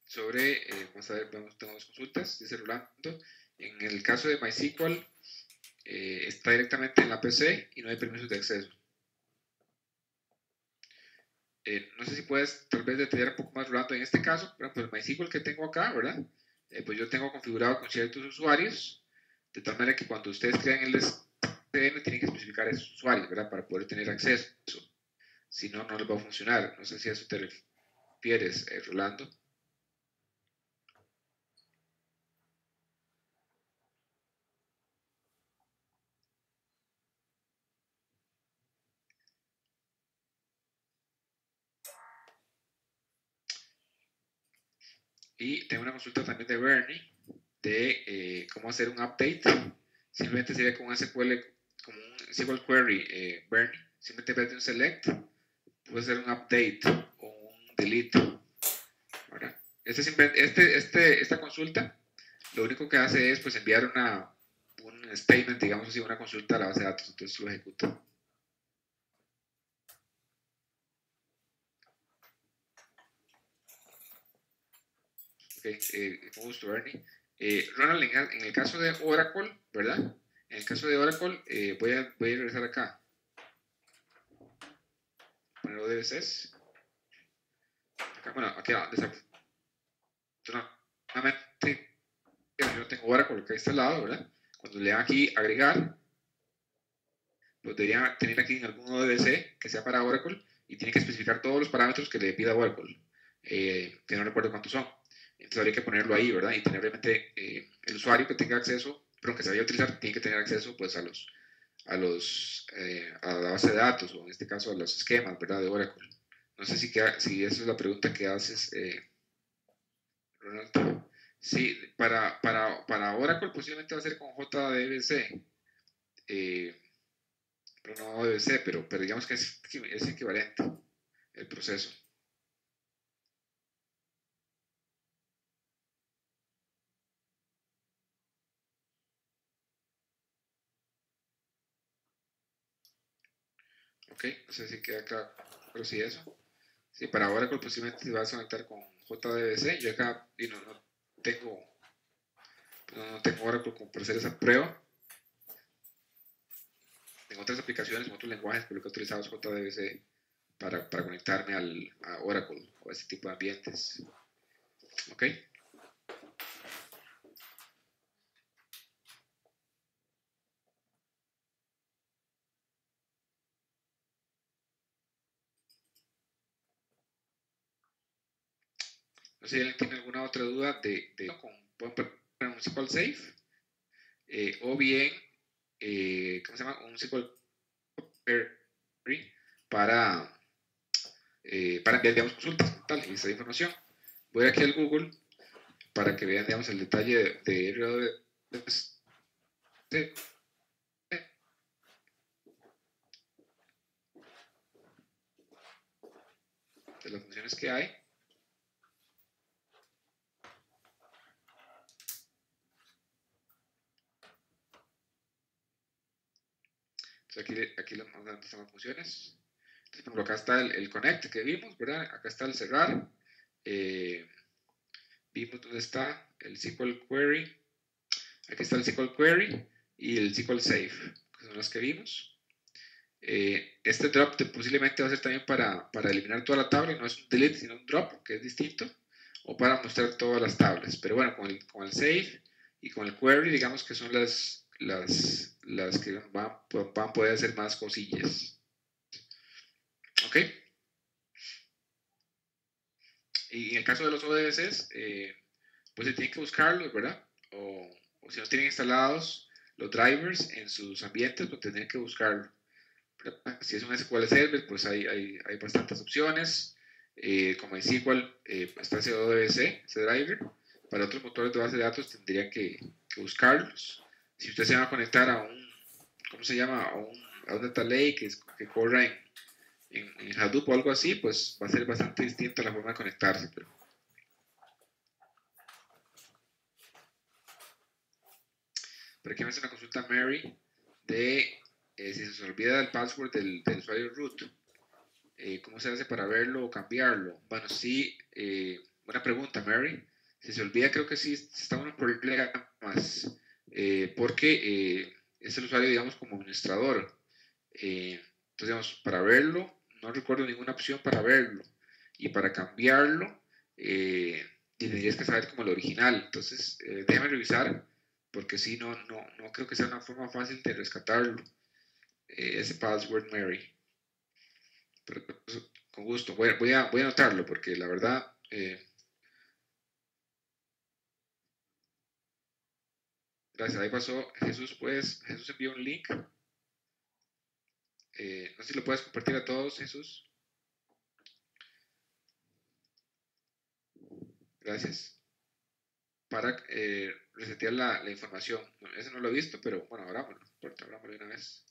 Sobre, vamos a ver, tengo dos consultas. Dice Rolando, en el caso de MySQL, está directamente en la PC y no hay permisos de acceso. No sé si puedes tal vez detallar un poco más, Rolando, en este caso, por ejemplo, el MySQL que tengo acá, ¿verdad? Pues yo tengo configurado con ciertos usuarios, de tal manera que cuando ustedes crean el DSN tienen que especificar esos usuarios, ¿verdad? Para poder tener acceso. Si no, no les va a funcionar. No sé si a eso te refieres, Rolando. Y tengo una consulta también de Bernie de cómo hacer un update. Simplemente sería con un SQL, como un SQL query Bernie. Simplemente en vez de un select, puede ser un update o un delete. ¿Verdad? Esta consulta lo único que hace es pues enviar un statement, digamos así, una consulta a la base de datos, entonces lo ejecuta. Ok, con gusto, Bernie. Ronald, en el caso de Oracle, ¿verdad? En el caso de Oracle, voy a regresar acá. Poner ODBCs. Acá, bueno, aquí desafortunadamente yo no tengo Oracle acá instalado, ¿verdad? Cuando le dan aquí agregar, pues debería tener aquí en algún ODBC que sea para Oracle y tiene que especificar todos los parámetros que le pida Oracle, que no recuerdo cuántos son. Entonces habría que ponerlo ahí, ¿verdad? Y tener obviamente el usuario que tenga acceso, pero que se vaya a utilizar, tiene que tener acceso pues a la base de datos, o en este caso a los esquemas, ¿verdad? De Oracle. No sé si esa es la pregunta que haces, Ronald. Sí, para Oracle posiblemente va a ser con JDBC. Pero no debe ser, pero digamos que es equivalente el proceso. Ok, no sé si queda claro, pero sí eso. Sí, para Oracle posiblemente te vas a conectar con JDBC. Yo acá no tengo, no tengo Oracle como para hacer esa prueba. En otras aplicaciones, en otros lenguajes, pero lo que he utilizado es JDBC para conectarme a Oracle o a ese tipo de ambientes. Ok. No sé si alguien tiene alguna otra duda pueden poner un SQL Safe o bien, ¿cómo se llama? Un SQL Query para enviar, digamos, consultas, tal, y esta información. Voy aquí al Google para que vean, digamos, el detalle de las funciones que hay. Entonces aquí vamos a ver las funciones. Entonces, por ejemplo, acá está el connect que vimos, ¿verdad? Acá está el cerrar. Vimos dónde está el SQL query. Aquí está el SQL query y el SQL save, que son las que vimos. Este drop posiblemente va a ser también para eliminar toda la tabla, no es un delete, sino un drop, que es distinto, o para mostrar todas las tablas. Pero bueno, con el save y con el query, digamos que son las que van a poder hacer más cosillas. ¿Ok? Y en el caso de los ODBCs, pues se tienen que buscarlos, ¿verdad? O si no tienen instalados los drivers en sus ambientes, pues tendrían que buscarlo. Si es un SQL Server, pues hay bastantes opciones. Como en SQL está ese ODBC, ese driver. Para otros motores de base de datos tendrían que buscarlos. Si usted se va a conectar a ¿cómo se llama? A un data lake que corra en Hadoop o algo así, pues va a ser bastante distinta la forma de conectarse. Pero aquí me hace una consulta Mary de si se olvida el password del usuario root. ¿Cómo se hace para verlo o cambiarlo? Bueno, sí, buena pregunta, Mary. Si se olvida, creo que sí estamos en problemas, porque es el usuario, digamos, como administrador. Entonces, digamos, para verlo, no recuerdo ninguna opción para verlo. Y para cambiarlo, tendrías que saber como el original. Entonces, déjame revisar, porque sí, no creo que sea una forma fácil de rescatarlo, ese password, Mary. Pero con gusto, voy a anotarlo, porque la verdad, gracias, ahí pasó Jesús, pues, Jesús envió un link. No sé si lo puedes compartir a todos, Jesús. Gracias. para resetear la información. Bueno, ese no lo he visto, pero bueno, abrámoslo, no importa, abrámoslo de una vez.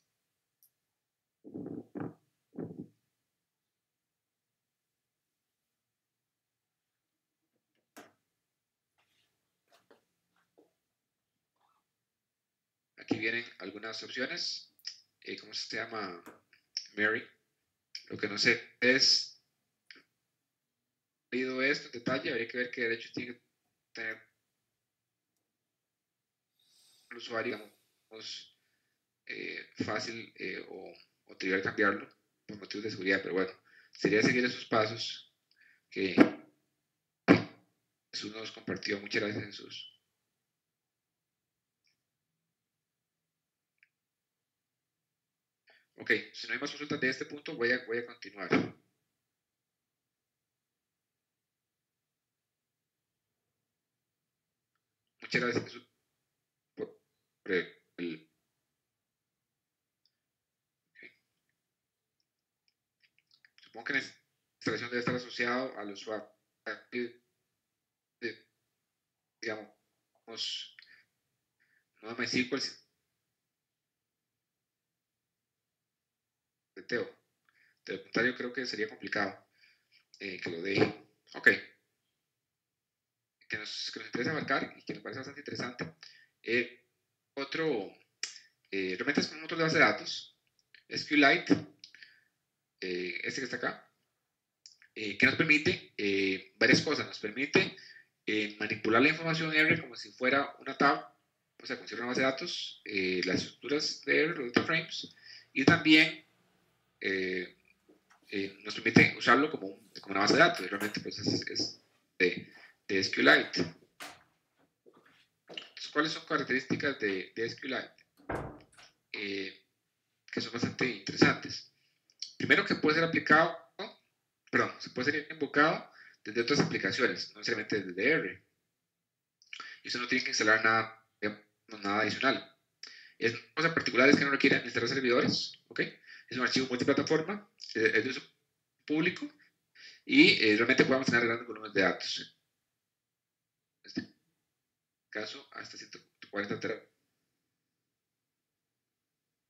Aquí vienen algunas opciones. ¿Cómo se llama? Mary. Lo que no sé es leído esto en detalle, habría que ver qué derechos tiene que tener el usuario, digamos, fácil o trivial cambiarlo por motivos de seguridad, pero bueno, sería seguir esos pasos que Jesús nos compartió. Muchas gracias, Jesús. Ok, si no hay más consultas de este punto, voy a continuar. Muchas gracias, Jesús, por el... Okay. Supongo que la instalación debe estar asociado al usuario, digamos, no MySQL, de Teo. De lo contrario, creo que sería complicado que lo deje. Ok, que nos interesa abarcar y que nos parece bastante interesante. Otro, realmente es un motor de base de datos, SQLite, este que está acá, que nos permite varias cosas. Nos permite manipular la información R como si fuera una tab, o sea, como si fuera una base de datos, las estructuras de R, los data frames, y también nos permite usarlo como una base de datos. Realmente pues es de SQLite. Entonces, ¿cuáles son características de SQLite? Que son bastante interesantes. Primero, que puede ser aplicado, perdón, se puede ser invocado desde otras aplicaciones, no necesariamente desde R. Y usted no tiene que instalar nada, digamos, nada adicional. Es una cosa particular es que no requiere instalar servidores, ¿ok? Es un archivo multiplataforma, es de uso público y realmente podemos tener grandes volúmenes de datos. En este caso, hasta 140 terabytes.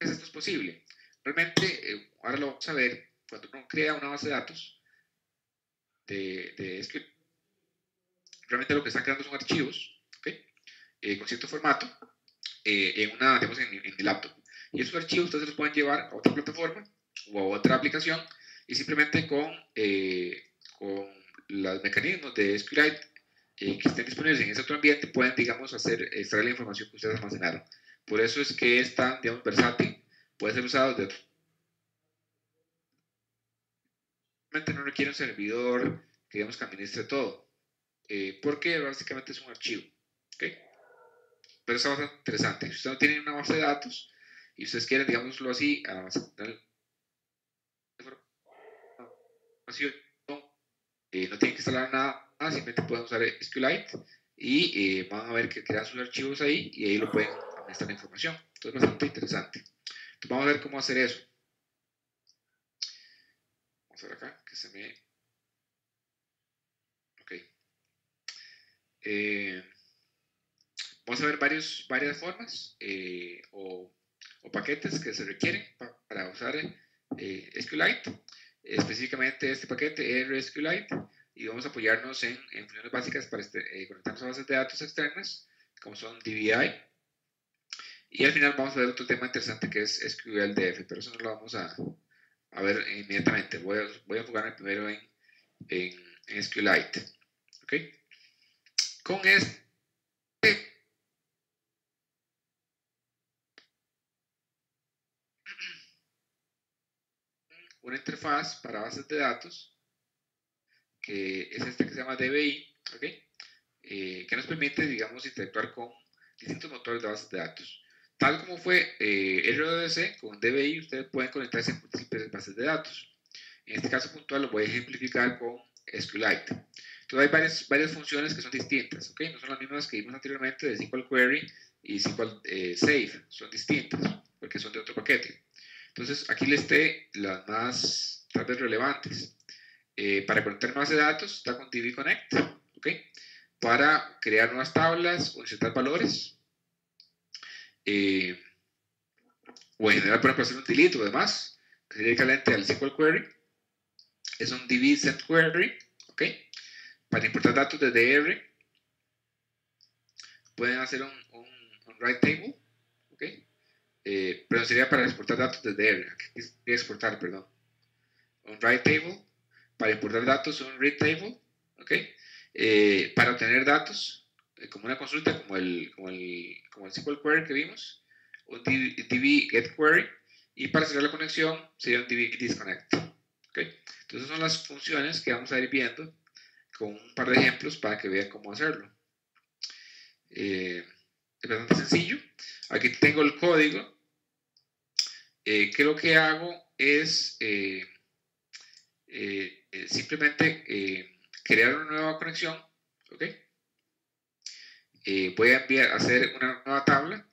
Esto es posible. Realmente, ahora lo vamos a ver, cuando uno crea una base de datos de SQL, realmente lo que están creando son archivos, ¿okay? Con cierto formato, digamos, en el laptop. Y esos archivos ustedes los pueden llevar a otra plataforma o a otra aplicación y simplemente con los mecanismos de SQLite que estén disponibles en ese otro ambiente pueden, digamos, extraer la información que ustedes almacenaron. Por eso es que es tan, digamos, versátil, puede ser usado de no requiere un servidor que, digamos, que administre todo, porque básicamente es un archivo, ¿okay? Pero es bastante interesante. Si ustedes no tienen una base de datos y ustedes quieren, digámoslo así, almacenar información, no tienen que instalar nada, simplemente pueden usar SQLite y van a ver que crean sus archivos ahí y ahí lo pueden administrar la información. Entonces es bastante interesante. Entonces vamos a ver cómo hacer eso. Vamos a ver acá, que se me... Ok. Vamos a ver varias formas o paquetes que se requieren para usar SQLite, específicamente este paquete RSQLite, y vamos a apoyarnos en funciones básicas para conectarnos a bases de datos externas, como son DBI, y al final vamos a ver otro tema interesante que es SQLDF, pero eso no lo vamos a ver inmediatamente. Voy a enfocarme primero en SQLite. ¿Okay? Con este una interfaz para bases de datos, que es este que se llama DBI, ¿okay? Que nos permite, digamos, interactuar con distintos motores de bases de datos. Tal como fue RDBC, con DBI ustedes pueden conectarse a múltiples bases de datos. En este caso puntual lo voy a ejemplificar con SQLite. Entonces hay varias funciones que son distintas, ¿ok? No son las mismas que vimos anteriormente de SQL Query y SQL Save, son distintas porque son de otro paquete. Entonces aquí les esté las más tal vez relevantes. Para conectar más de datos está con DB Connect, ¿ok? para crear nuevas tablas o insertar valores, o en general, por ejemplo, hacer un delete o demás, que sería equivalente al SQL Query. Es un DB set query, ¿ok? Para importar datos de DR, pueden hacer un write table, ¿ok? Pero sería para exportar datos desde R. Aquí sería exportar, perdón. Un write table. Para importar datos, un read table. ¿Ok? Para obtener datos, como una consulta, como el SQL query que vimos. Un DB get query. Y para cerrar la conexión, sería un DB disconnect. ¿Ok? Entonces son las funciones que vamos a ir viendo con un par de ejemplos para que vean cómo hacerlo. Es bastante sencillo. Aquí tengo el código. Que lo que hago es simplemente crear una nueva conexión, ¿ok? Voy a hacer una nueva tabla,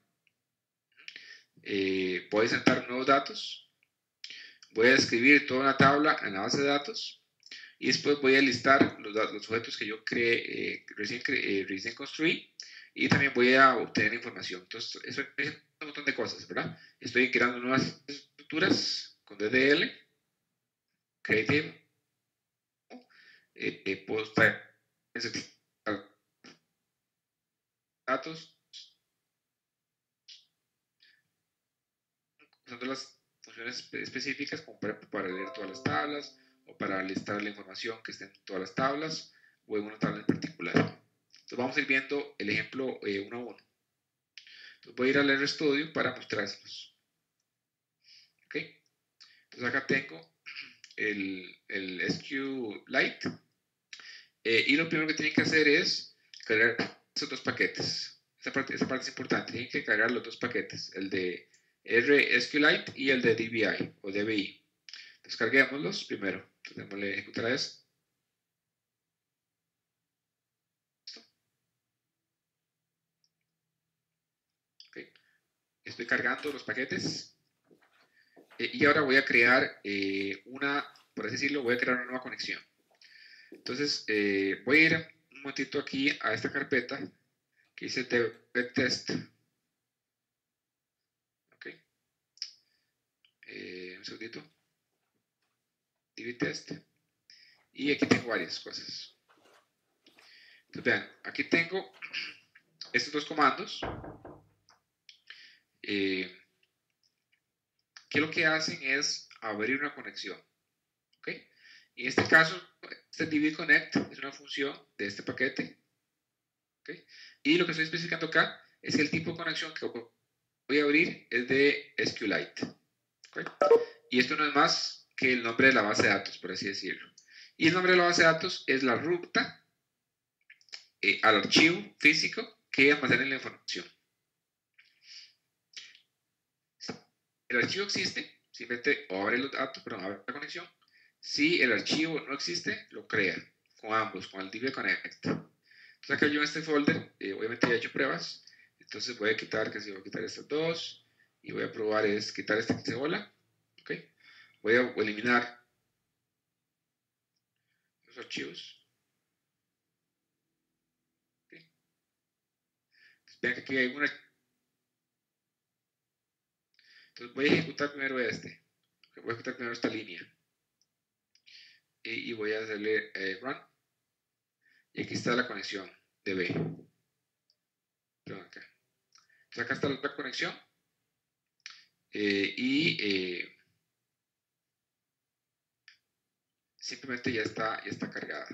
voy a insertar nuevos datos, voy a escribir toda una tabla en la base de datos y después voy a listar los objetos que yo recién construí y también voy a obtener información. Entonces, eso es un montón de cosas, ¿verdad? Estoy creando nuevas estructuras con DDL, creative, puedo estar datos usando las funciones específicas como para leer todas las tablas o para listar la información que esté en todas las tablas o en una tabla en particular. Entonces vamos a ir viendo el ejemplo uno a uno. Entonces voy a ir al RStudio para mostrárselos. ¿Ok? Entonces acá tengo el SQLite y lo primero que tienen que hacer es cargar esos dos paquetes. Esa parte es importante. Tienen que cargar los dos paquetes, el de RSQLite y el de DBI o DBI. Entonces carguémoslos primero. Entonces démosle ejecutar a esto. Okay. Estoy cargando los paquetes y ahora voy a crear por así decirlo, voy a crear una nueva conexión. Entonces voy a ir un momentito aquí a esta carpeta que dice test. Ok. Un segundito. test. Y aquí tengo varias cosas. Entonces vean, aquí tengo estos dos comandos. Que lo que hacen es abrir una conexión. ¿Ok? Y en este caso, este dbconnect es una función de este paquete. ¿Okay? Y lo que estoy especificando acá es que el tipo de conexión que voy a abrir es de SQLite. ¿Okay? Y esto no es más que el nombre de la base de datos, por así decirlo. Y el nombre de la base de datos es la ruta al archivo físico que almacena la información. El archivo existe, simplemente abre los datos, perdón, abre la conexión. Si el archivo no existe, lo crea con ambos, con el dbconnect. Entonces acá yo en este folder, obviamente ya he hecho pruebas, entonces voy a quitar, que si voy a quitar estos dos, y voy a probar es quitar este que dice hola, ¿ok? Voy a eliminar los archivos, ¿ok? Entonces vean que aquí hay una, entonces voy a ejecutar primero este, voy a ejecutar primero esta línea, y voy a hacerle run, y aquí está la conexión de B, perdón, acá. Entonces acá está la conexión, simplemente ya está cargada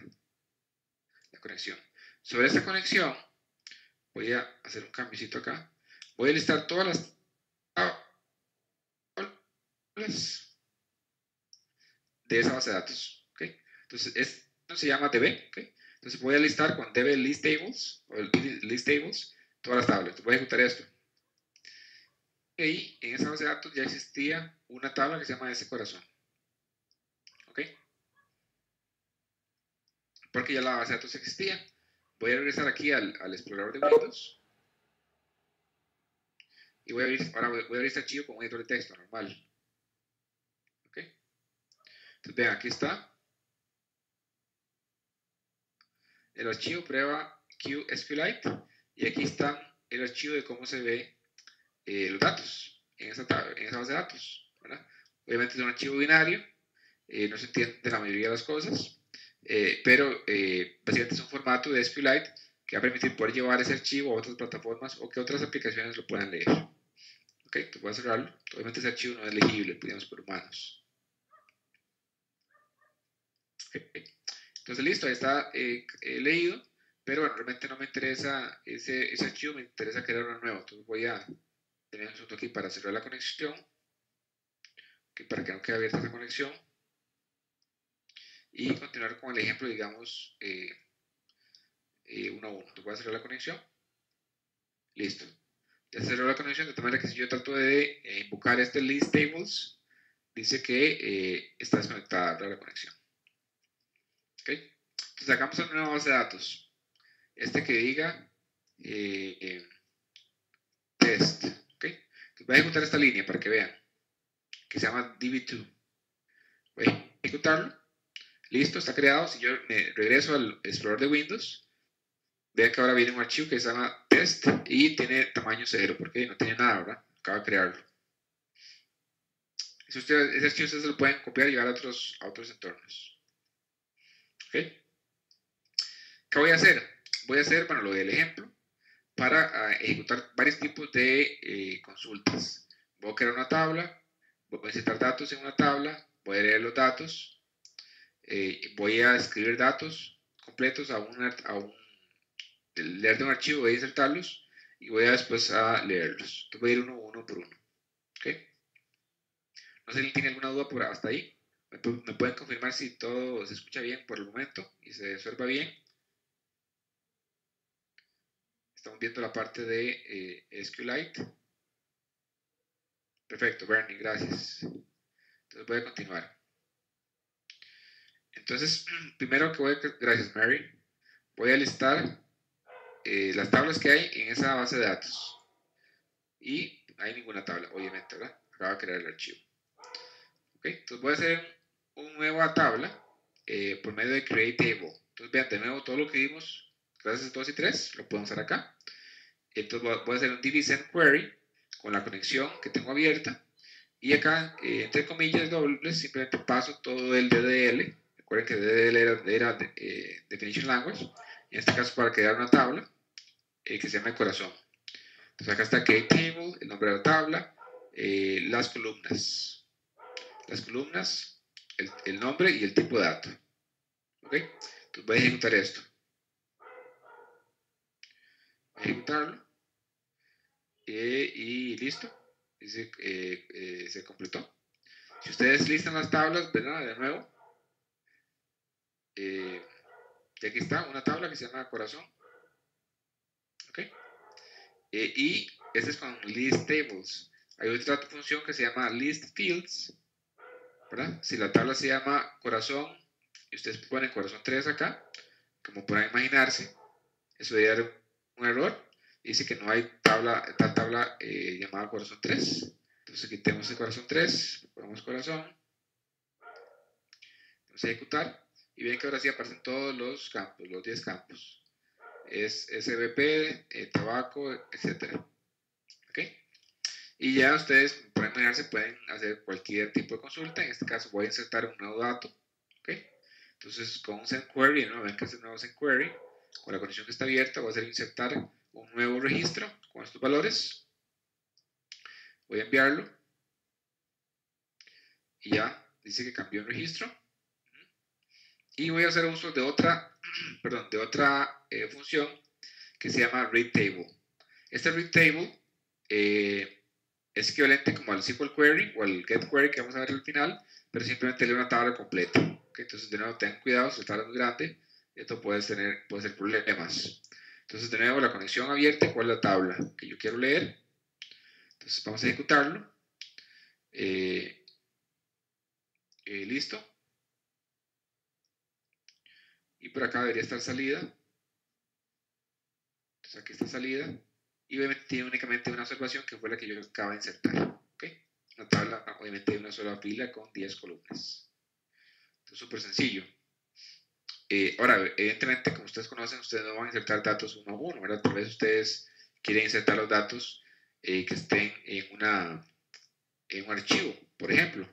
la conexión. Sobre esta conexión voy a hacer un cambiecito acá. Voy a listar todas las tablas de esa base de datos. ¿Okay? Entonces, esto se llama DB. ¿Okay? Entonces voy a listar con DB list tables o el list tables todas las tablas. Voy a ejecutar esto. Y en esa base de datos ya existía una tabla que se llama ese corazón. ¿Ok? Porque ya la base de datos existía. Voy a regresar aquí al explorador de Windows. Y ahora voy a abrir este archivo como un editor de texto normal. ¿Ok? Entonces vean, aquí está el archivo prueba SQLite y aquí está el archivo de cómo se ve los datos en esa base de datos, ¿verdad? Obviamente es un archivo binario, no se entiende la mayoría de las cosas, pero básicamente es un formato de SQLite que va a permitir poder llevar ese archivo a otras plataformas o que otras aplicaciones lo puedan leer. Ok, entonces voy a cerrarlo. Obviamente ese archivo no es legible, digamos, por humanos. Okay. Entonces listo, ahí está leído, pero bueno, realmente no me interesa ese archivo, me interesa crear uno nuevo. Entonces voy a tener un segundo aquí para cerrar la conexión, okay, para que no quede abierta esa conexión, y continuar con el ejemplo, digamos, uno a uno. Entonces voy a cerrar la conexión. Listo. Ya cerró la conexión, de tal manera que si yo trato de invocar este list tables, dice que está desconectada la conexión. ¿Ok? Entonces sacamos una nueva base de datos. Que diga test. ¿Ok? Entonces voy a ejecutar esta línea para que vean, que se llama db2. Voy a ejecutarlo. Listo, está creado. Si yo me regreso al explorador de Windows, vean que ahora viene un archivo que se llama test y tiene tamaño 0, porque no tiene nada, ¿verdad? Acaba de crearlo. Ese archivo ustedes se lo pueden copiar y llevar a otros entornos. ¿Ok? ¿Qué voy a hacer? Voy a hacer, bueno, lo del ejemplo, para ejecutar varios tipos de consultas. Voy a crear una tabla, voy a insertar datos en una tabla, voy a leer los datos, voy a escribir datos completos leer de un archivo, voy a insertarlos y voy a después a leerlos. Entonces voy a ir uno por uno. ¿Okay? No sé si tiene alguna duda por hasta ahí. ¿Me pueden confirmar si todo se escucha bien por el momento y se observa bien? Estamos viendo la parte de SQLite. Perfecto, Bernie, gracias. Entonces voy a continuar. Entonces, primero que gracias Mary, voy a listar las tablas que hay en esa base de datos. Y no hay ninguna tabla, obviamente, ¿verdad? Acabo de crear el archivo. Ok, entonces voy a hacer una nueva tabla por medio de create table. Entonces vean, de nuevo todo lo que vimos, clases 2 y 3, lo podemos hacer acá. Entonces voy a hacer un dbSend query con la conexión que tengo abierta. Y acá, entre comillas dobles, simplemente paso todo el DDL. Recuerden que DDL era Definition Language. En este caso, para crear una tabla que se llama el corazón. Entonces, acá está create table, el nombre de la tabla, las columnas. Las columnas, el nombre y el tipo de dato. ¿Ok? Entonces, voy a ejecutar esto. Voy a ejecutarlo. Y listo. Dice se completó. Si ustedes listan las tablas, ¿verdad? De nuevo. Y aquí está una tabla que se llama corazón. ¿Ok? Y este es con list tables. Hay otra función que se llama list fields. ¿Verdad? Si la tabla se llama corazón y ustedes ponen corazón 3 acá, como podrán imaginarse, eso debería dar un error. Dice que no hay tal tabla llamada corazón 3. Entonces quitemos el corazón 3, ponemos corazón. Vamos a ejecutar. Y ven que ahora sí aparecen todos los campos, los 10 campos. Es SBP, tabaco, etc. ¿Ok? Y ya ustedes, por imaginarse, pueden hacer cualquier tipo de consulta. En este caso voy a insertar un nuevo dato. ¿Ok? Entonces con un send query, ¿no? Ven que es un nuevo send query. Con la condición que está abierta voy a hacer insertar un nuevo registro con estos valores. Voy a enviarlo. Y ya dice que cambió el registro. Y voy a hacer uso de otra, función que se llama read table. Este read table es equivalente como al SQL query o al get query que vamos a ver al final, pero simplemente lee una tabla completa. ¿Okay? Entonces, de nuevo, ten cuidado, si la tabla es muy grande, esto puede ser problemas. Entonces, de nuevo, la conexión abierta, ¿cuál es la tabla que yo quiero leer? Entonces, vamos a ejecutarlo. Listo. Y por acá debería estar salida. Entonces, aquí está salida. Y obviamente tiene únicamente una observación que fue la que yo acabo de insertar. ¿Okay? Una tabla, obviamente, de una sola fila con 10 columnas. Esto es súper sencillo. Ahora, evidentemente, como ustedes conocen, ustedes no van a insertar datos uno a uno, ¿verdad? Tal vez ustedes quieren insertar los datos que estén en un archivo, por ejemplo.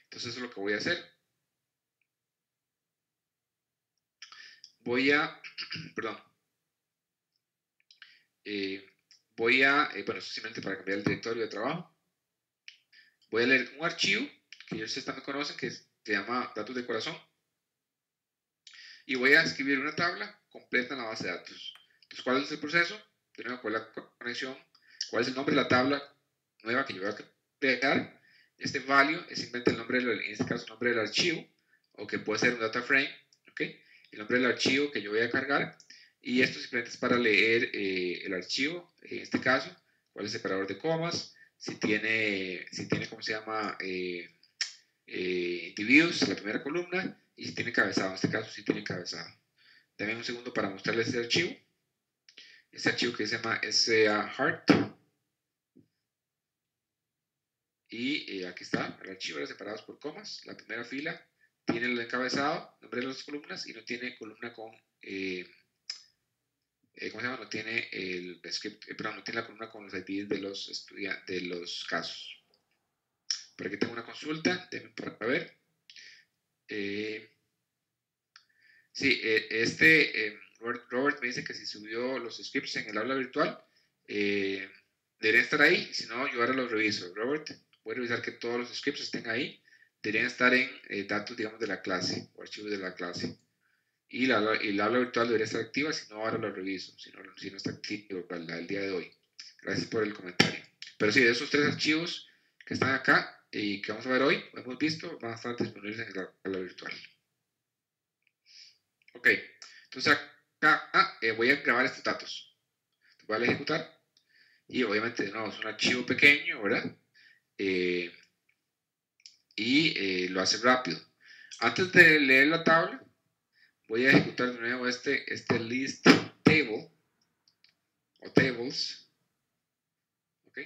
Entonces, eso es lo que voy a hacer. Perdón, bueno, simplemente para cambiar el directorio de trabajo, voy a leer un archivo que ustedes también conocen que se llama datos de corazón y voy a escribir una tabla completa en la base de datos. Entonces, ¿cuál es el proceso? De nuevo, ¿cuál es la conexión? ¿Cuál es el nombre de la tabla nueva que yo voy a crear? Este value es simplemente el nombre, en este caso, el nombre del archivo, o que puede ser un data frame, ¿ok? El nombre del archivo que yo voy a cargar, y esto simplemente es para leer el archivo, en este caso, cuál es el separador de comas, si tiene ¿cómo se llama? Individuos, la primera columna, y si tiene cabezado, en este caso sí tiene cabezado. Dame un segundo para mostrarles este archivo que se llama SAHeart. Y aquí está, el archivo separados por comas. La primera fila tiene el encabezado, nombre de las columnas, y no tiene columna con, ¿cómo se llama? No tiene el script, perdón, no tiene la columna con los IDs de los casos. Por aquí tengo una consulta, déjenme para ver. Sí, Robert me dice que si subió los scripts en el aula virtual, deberían estar ahí, si no, yo ahora los reviso. Robert, voy a revisar que todos los scripts estén ahí, deberían estar en datos, digamos, de la clase, o archivos de la clase. Y el aula virtual debería estar activa, si no, ahora lo reviso, si no está activo el día de hoy. Gracias por el comentario. Pero sí, de esos 3 archivos que están acá y que vamos a ver hoy, hemos visto, van a estar disponibles en el aula virtual. Ok, entonces acá voy a grabar estos datos. Voy a ejecutar y obviamente de nuevo es un archivo pequeño, ¿verdad? Lo hace rápido. Antes de leer la tabla, voy a ejecutar de nuevo este list table o tables, ¿ok?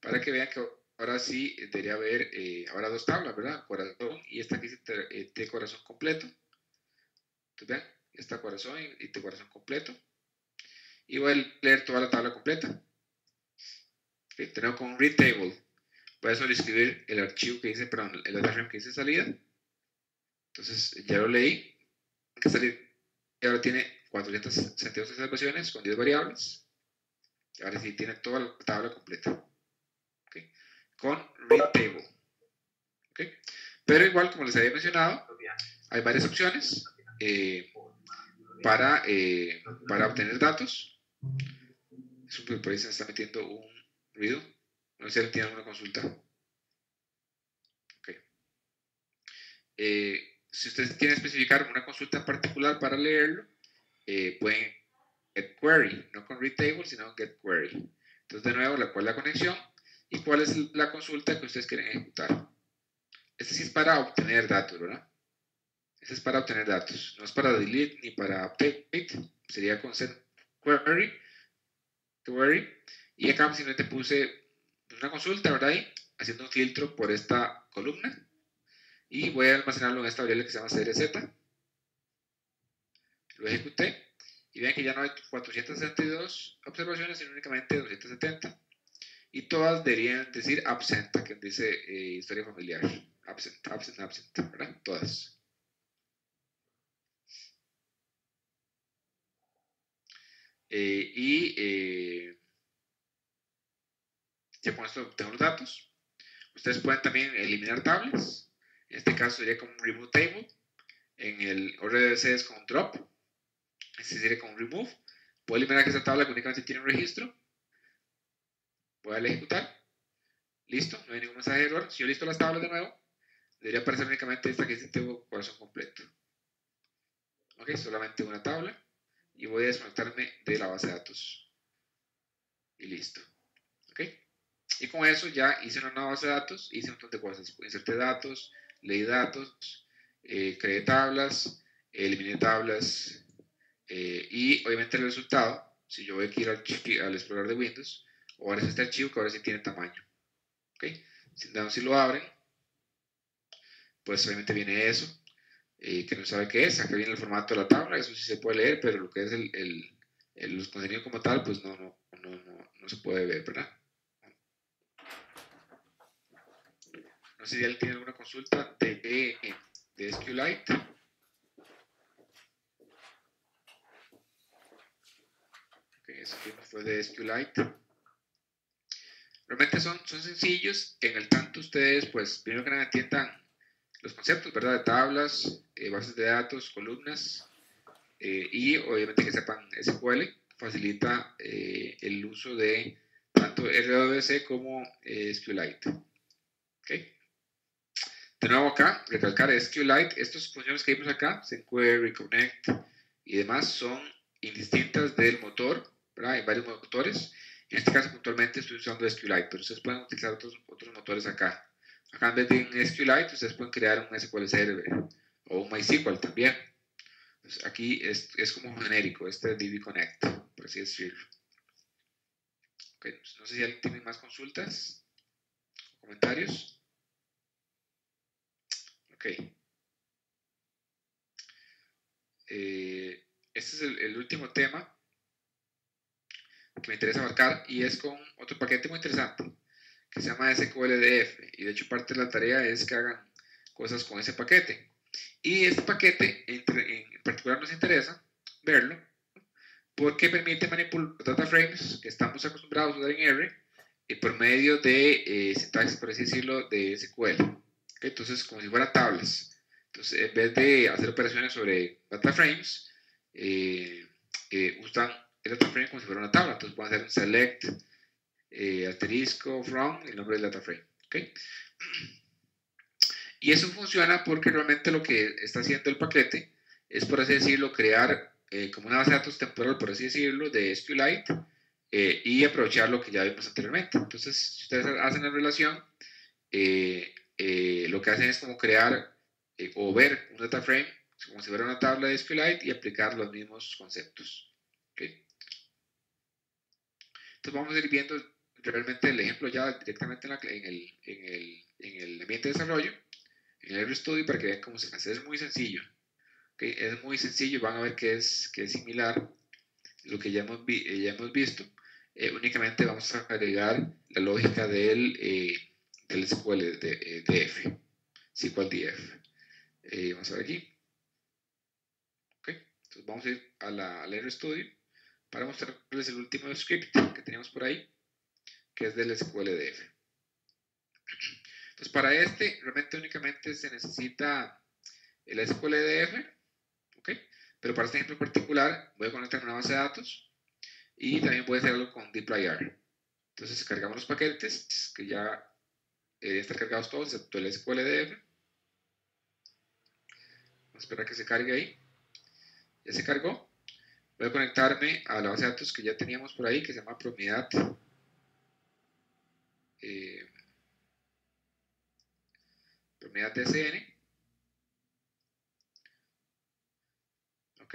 Para que vean que ahora sí debería haber ahora 2 tablas, ¿verdad? Corazón y esta que dice de corazón completo. Entonces vean, esta corazón y de corazón completo. Y voy a leer toda la tabla completa. ¿Okay? Tenemos con read table. Voy a solo escribir el archivo que dice, perdón, el data frame que dice salida. Entonces ya lo leí. Que salir. Y ahora tiene 462 observaciones con 10 variables. Y ahora sí tiene toda la tabla completa. ¿Okay? Con read table. ¿Okay? Pero igual, como les había mencionado, hay varias opciones para obtener datos. Por ahí se me está metiendo un ruido. No sé si alguien tiene alguna consulta. Okay. Si ustedes quieren especificar una consulta en particular para leerlo, pueden get query, no con read table, sino get query. Entonces, de nuevo, cuál es la conexión y cuál es la consulta que ustedes quieren ejecutar. Este sí es para obtener datos, ¿verdad? Este es para obtener datos, no es para delete ni para update, sería con set query, y acá simplemente puse una consulta, ¿verdad? Ahí, haciendo un filtro por esta columna, y voy a almacenarlo en esta variable que se llama CRZ. Lo ejecuté, y ven que ya no hay 462 observaciones, sino únicamente 270. Y todas deberían decir absenta, que dice historia familiar. Absent, ¿verdad? Todas. Ya con esto tengo los datos. Ustedes pueden también eliminar tablas. En este caso sería como un remove table. En el RDC es con drop. Este sería con remove. Puedo eliminar esa tabla que únicamente tiene un registro. Voy a ejecutar. Listo, no hay ningún mensaje de error. Si yo listo las tablas de nuevo, debería aparecer únicamente esta que dice tengo corazón completo. Ok, solamente una tabla. Y voy a desconectarme de la base de datos. Y listo. Ok. Y con eso ya hice una nueva base de datos, hice un montón de cosas. Inserté datos, leí datos, creé tablas, eliminé tablas. Y obviamente el resultado, si yo voy a ir al explorador de Windows, ahora es este archivo que ahora sí tiene tamaño. ¿Ok? Si lo abren, pues obviamente viene eso, que no sabe qué es. Acá viene el formato de la tabla, eso sí se puede leer, pero lo que es los contenidos como tal, pues no se puede ver, ¿verdad? No sé si alguien tiene alguna consulta de SQLite. Okay, eso que fue de SQLite. Realmente son sencillos, en el tanto ustedes, pues, primero que nada entiendan los conceptos, ¿verdad? De tablas, bases de datos, columnas, y obviamente que sepan SQL, facilita el uso de tanto RWC como SQLite. ¿Okay? De nuevo acá, recalcar SQLite, estas funciones que vimos acá, SendQuery, Connect y demás, son indistintas del motor, ¿verdad? Hay varios motores. En este caso puntualmente estoy usando SQLite, pero ustedes pueden utilizar otros motores acá. Acá en vez de un SQLite, ustedes pueden crear un SQL Server o un MySQL también. Pues aquí es como genérico, este DB Connect, por así decirlo. Okay, pues no sé si alguien tiene más consultas, comentarios. Ok. Este es el último tema que me interesa abarcar y es con otro paquete muy interesante que se llama SQLDF, y de hecho parte de la tarea es que hagan cosas con ese paquete. Y este paquete en particular nos interesa verlo porque permite manipular data frames que estamos acostumbrados a usar en R por medio de sintaxis, por así decirlo, de SQL. ¿Okay? Entonces, como si fueran tablas. Entonces, en vez de hacer operaciones sobre data frames, usan el data frame como si fuera una tabla. Entonces, pueden hacer un select, asterisco, from, el nombre del data frame. ¿Okay? Y eso funciona porque realmente lo que está haciendo el paquete es, por así decirlo, crear como una base de datos temporal, por así decirlo, de SQLite y aprovechar lo que ya vimos anteriormente. Entonces, si ustedes hacen la relación, lo que hacen es como crear o ver un data frame como si fuera una tabla de SQLite y aplicar los mismos conceptos. ¿Okay? Entonces vamos a ir viendo realmente el ejemplo ya directamente en el ambiente de desarrollo, en el RStudio, para que vean cómo se hace. Es muy sencillo. ¿Okay? Es muy sencillo, van a ver que es similar lo que ya hemos visto. Únicamente vamos a agregar la lógica del SQL DF, SQL DF. Vamos a ver aquí. Okay. Entonces vamos a ir al RStudio para mostrarles el último script que teníamos por ahí, que es del SQLDF. Entonces para este realmente únicamente se necesita el SQLDF, ¿okay? Pero para este ejemplo en particular voy a conectar una base de datos y también voy a hacerlo con dplyr. Entonces cargamos los paquetes que ya están cargados todos excepto el SQLDF. Vamos a esperar a que se cargue ahí. Ya se cargó. Voy a conectarme a la base de datos que ya teníamos por ahí, que se llama Propiedad. Propiedad DCN. ¿Ok?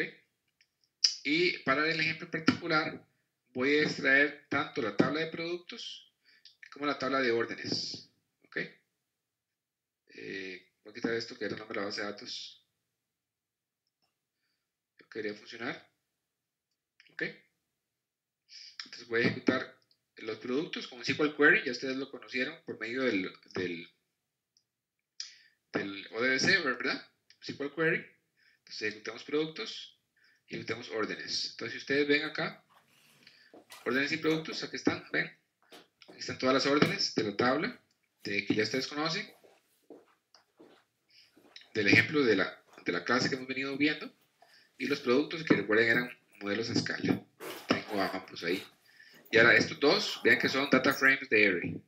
Y para el ejemplo en particular, voy a extraer tanto la tabla de productos como la tabla de órdenes. ¿Ok? Voy a quitar esto que era el nombre de la base de datos. Yo quería funcionar. ¿Ok? Entonces voy a ejecutar los productos con SQL Query. Ya ustedes lo conocieron por medio del ODBC, ¿verdad? SQL Query. Entonces ejecutamos productos y ejecutamos órdenes. Entonces si ustedes ven acá, órdenes y productos, aquí están, ven. Aquí están todas las órdenes de la tabla que ya ustedes conocen, del ejemplo de la clase que hemos venido viendo, y los productos que recuerden eran modelos a escala. Tengo ambos ahí. Y ahora estos dos, vean que son data frames de R.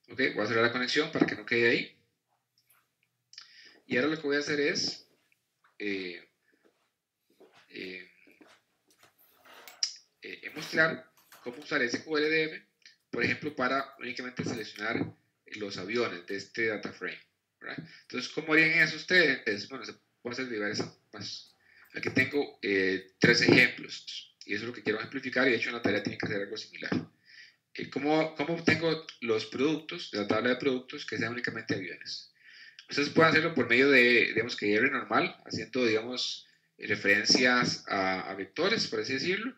Ok, voy a cerrar la conexión para que no quede ahí. Y ahora lo que voy a hacer es mostrar cómo usar SQLDF, por ejemplo, para únicamente seleccionar los aviones de este data frame. ¿Verdad? Entonces, ¿cómo harían eso ustedes? Bueno, se puede hacer diversas pasos. Aquí tengo 3 ejemplos y eso es lo que quiero ejemplificar y de hecho en la tarea tiene que hacer algo similar. ¿Cómo obtengo los productos de la tabla de productos que sean únicamente aviones? Ustedes pueden hacerlo por medio de, digamos que R normal, haciendo, digamos, referencias a vectores, por así decirlo,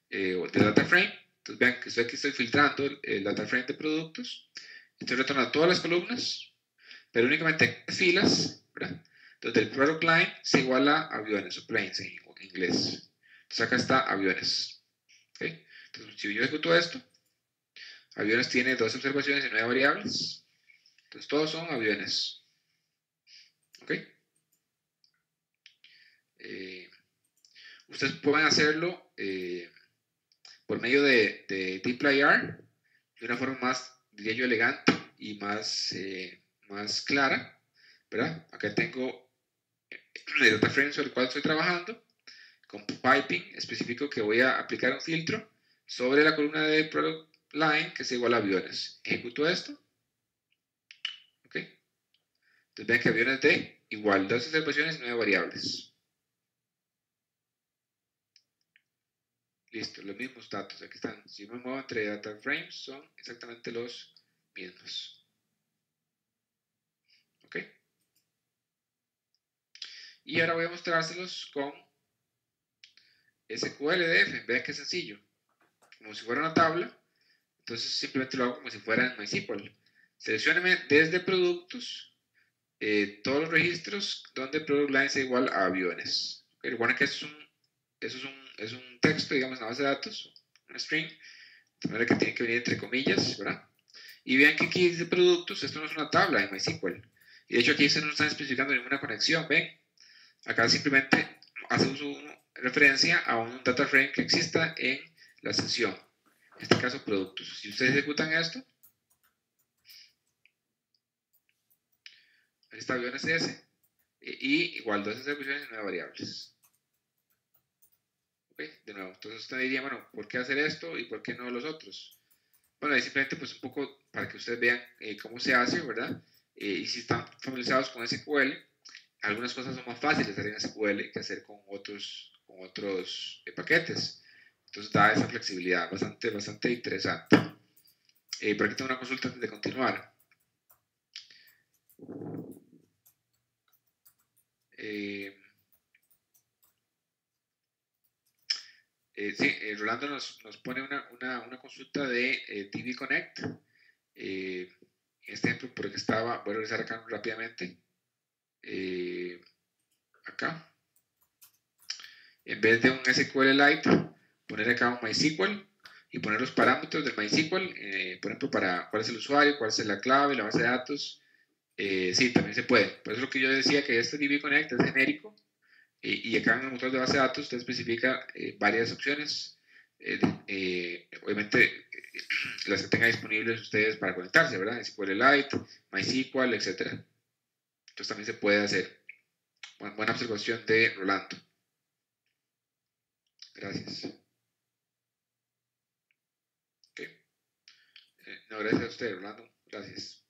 o de data frame. Entonces vean que estoy aquí estoy filtrando el data frame de productos. Estoy retornando todas las columnas, pero únicamente filas, ¿verdad? Entonces el product line se iguala a aviones o planes en inglés. Entonces acá está aviones. ¿Okay? Entonces si yo ejecuto esto, aviones tiene 2 observaciones y 9 variables. Entonces todos son aviones. ¿Ok? Ustedes pueden hacerlo por medio de dplyr de una forma más, diría yo, elegante y más clara, ¿verdad? Acá tengo el data frame sobre el cual estoy trabajando. Con piping específico que voy a aplicar un filtro sobre la columna de product line que es igual a aviones. Ejecuto esto. ¿Ok? Entonces ven que aviones de igual 2 observaciones y 9 variables. Listo, los mismos datos. Aquí están. Si me muevo entre data frames, son exactamente los mismos. ¿Ok? Y ahora voy a mostrárselos con SQLDF. Vean qué sencillo. Como si fuera una tabla. Entonces simplemente lo hago como si fuera en MySQL. Seleccióneme desde productos todos los registros donde product line es igual a aviones. Okay, recuerden que eso es un texto, digamos, en la base de datos, un string, de manera que tiene que venir entre comillas, ¿verdad? Y vean que aquí dice productos, esto no es una tabla en MySQL. Y de hecho aquí se no están especificando ninguna conexión, ¿ven? Acá simplemente hacemos una referencia a un data frame que exista en la sesión. En este caso, productos. Si ustedes ejecutan esto, aquí está aviones S, y igual 2 atribuciones y 9 variables. ¿Okay? De nuevo, entonces usted diría, bueno, ¿por qué hacer esto y por qué no los otros? Bueno, ahí simplemente pues un poco para que ustedes vean cómo se hace, ¿verdad? Y si están familiarizados con SQL, algunas cosas son más fáciles de hacer en SQL que hacer con otros paquetes. Entonces da esa flexibilidad bastante interesante. Por aquí tengo una consulta antes de continuar. Sí, Rolando nos pone una consulta de TV Connect. Este ejemplo, porque estaba, voy a regresar acá rápidamente. Acá. En vez de un SQLite, poner acá un MySQL y poner los parámetros del MySQL, por ejemplo, para cuál es el usuario, cuál es la clave, la base de datos. Sí, también se puede. Por eso es lo que yo decía que este DB Connect es genérico y acá en el motor de base de datos usted especifica varias opciones. Obviamente las que tengan disponibles ustedes para conectarse, ¿verdad? SQLite, MySQL, etc. Entonces también se puede hacer. Buena observación de Rolando. Gracias. Okay. No, gracias a usted, Rolando. Gracias.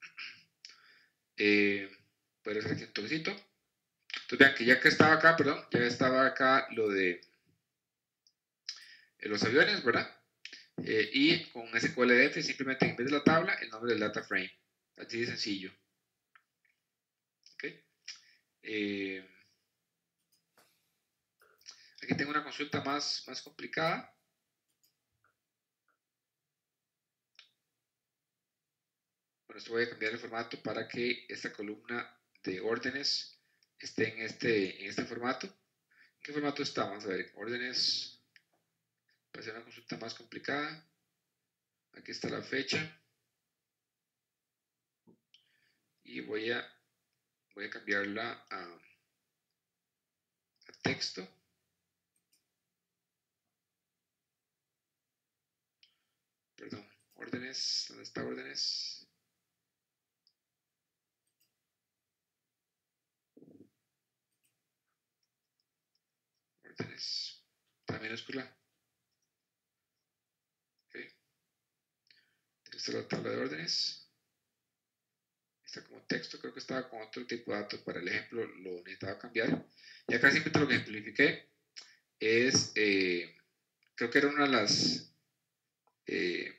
Voy a hacer aquí un toquecito. Entonces vean que ya que estaba acá, perdón, ya estaba acá lo de los aviones, ¿verdad? Y con SQLDF simplemente en vez de la tabla, el nombre del data frame. Así de sencillo. ¿Ok? Aquí tengo una consulta más complicada. Bueno, esto voy a cambiar el formato para que esta columna de órdenes esté en este formato. ¿En qué formato está? Vamos a ver. Órdenes. Para hacer una consulta más complicada. Aquí está la fecha. Y voy a cambiarla a texto. Perdón. Órdenes. ¿Dónde está órdenes? Órdenes. La minúscula. Okay. Esta es la tabla de órdenes. Está como texto, creo que estaba con otro tipo de datos para el ejemplo, lo necesitaba cambiar. Y acá simplemente lo que ejemplifiqué es, creo que era una de las, me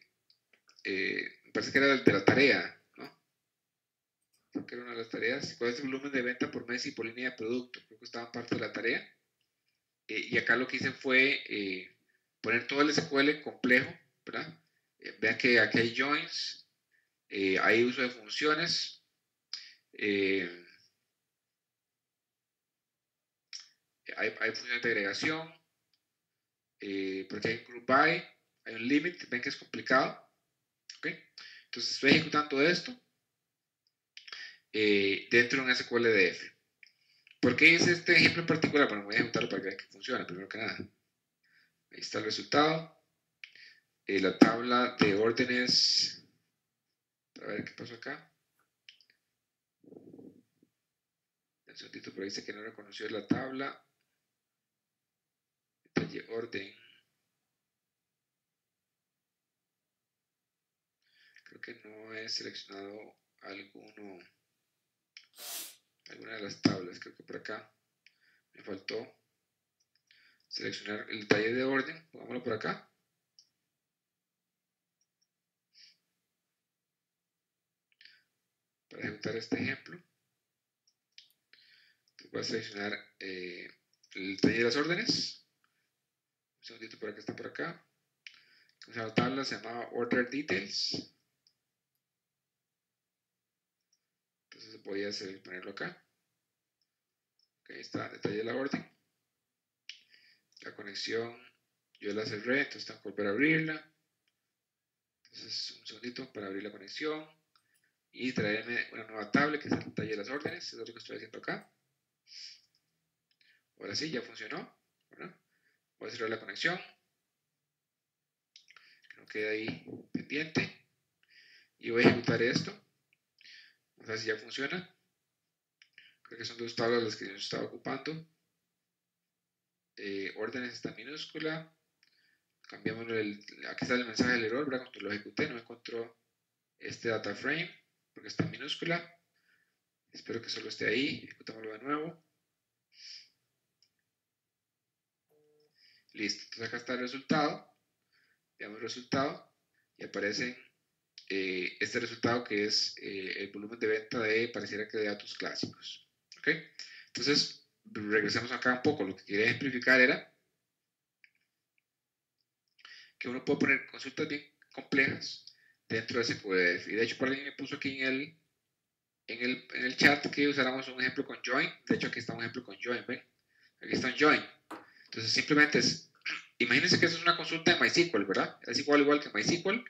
parece que era de la tarea, ¿no? creo que era una de las tareas. ¿Cuál es el volumen de venta por mes y por línea de producto? Creo que estaba parte de la tarea. Y acá lo que hice fue poner todo el SQL complejo, ¿verdad? Vean que aquí hay joins, hay uso de funciones, hay funciones de agregación, porque hay un group by, hay un limit, ven que es complicado, ¿ok? Entonces estoy ejecutando esto dentro de un SQLDF. ¿Por qué hice este ejemplo en particular? Bueno, voy a ejecutarlo para que vean que funciona, primero que nada. Ahí está el resultado. La tabla de órdenes, a ver qué pasó acá. Un segundito, por ahí dice que no reconoció la tabla. Detalle orden. Creo que no he seleccionado alguna de las tablas. Creo que por acá me faltó seleccionar el detalle de orden. Pongámoslo por acá. Para ejecutar este ejemplo, voy a seleccionar el detalle de las órdenes. Un segundito para que está por acá. La tabla se llamaba Order Details. Entonces voy a ponerlo acá. Ahí está, detalle de la orden. La conexión, yo la cerré, entonces tengo que volver a abrirla. Entonces, un segundito para abrir la conexión y traerme una nueva tabla que es el detalle de las órdenes. Eso es lo que estoy haciendo acá. Ahora sí, ya funcionó. ¿Verdad? Voy a cerrar la conexión. Que no quede ahí pendiente. Y voy a ejecutar esto. Vamos a ver si ya funciona. Creo que son dos tablas las que yo estaba ocupando. Órdenes está en minúscula. Cambiamos aquí está el mensaje del error, ¿verdad? Cuando lo ejecuté no encontró este data frame porque está en minúscula. Espero que solo esté ahí. Ejecutémoslo de nuevo. Listo. Entonces acá está el resultado. Veamos el resultado y aparece este resultado que es el volumen de venta de, pareciera que de datos clásicos. ¿Ok? Entonces, regresemos acá un poco. Lo que quería ejemplificar era que uno puede poner consultas bien complejas dentro de SQLDF. Y de hecho, por ahí me puso aquí en el chat que usáramos un ejemplo con join. De hecho, aquí está un ejemplo con join, ¿ven? Aquí está un join. Entonces, simplemente imagínense que eso es una consulta de MySQL, ¿verdad? Es igual que MySQL.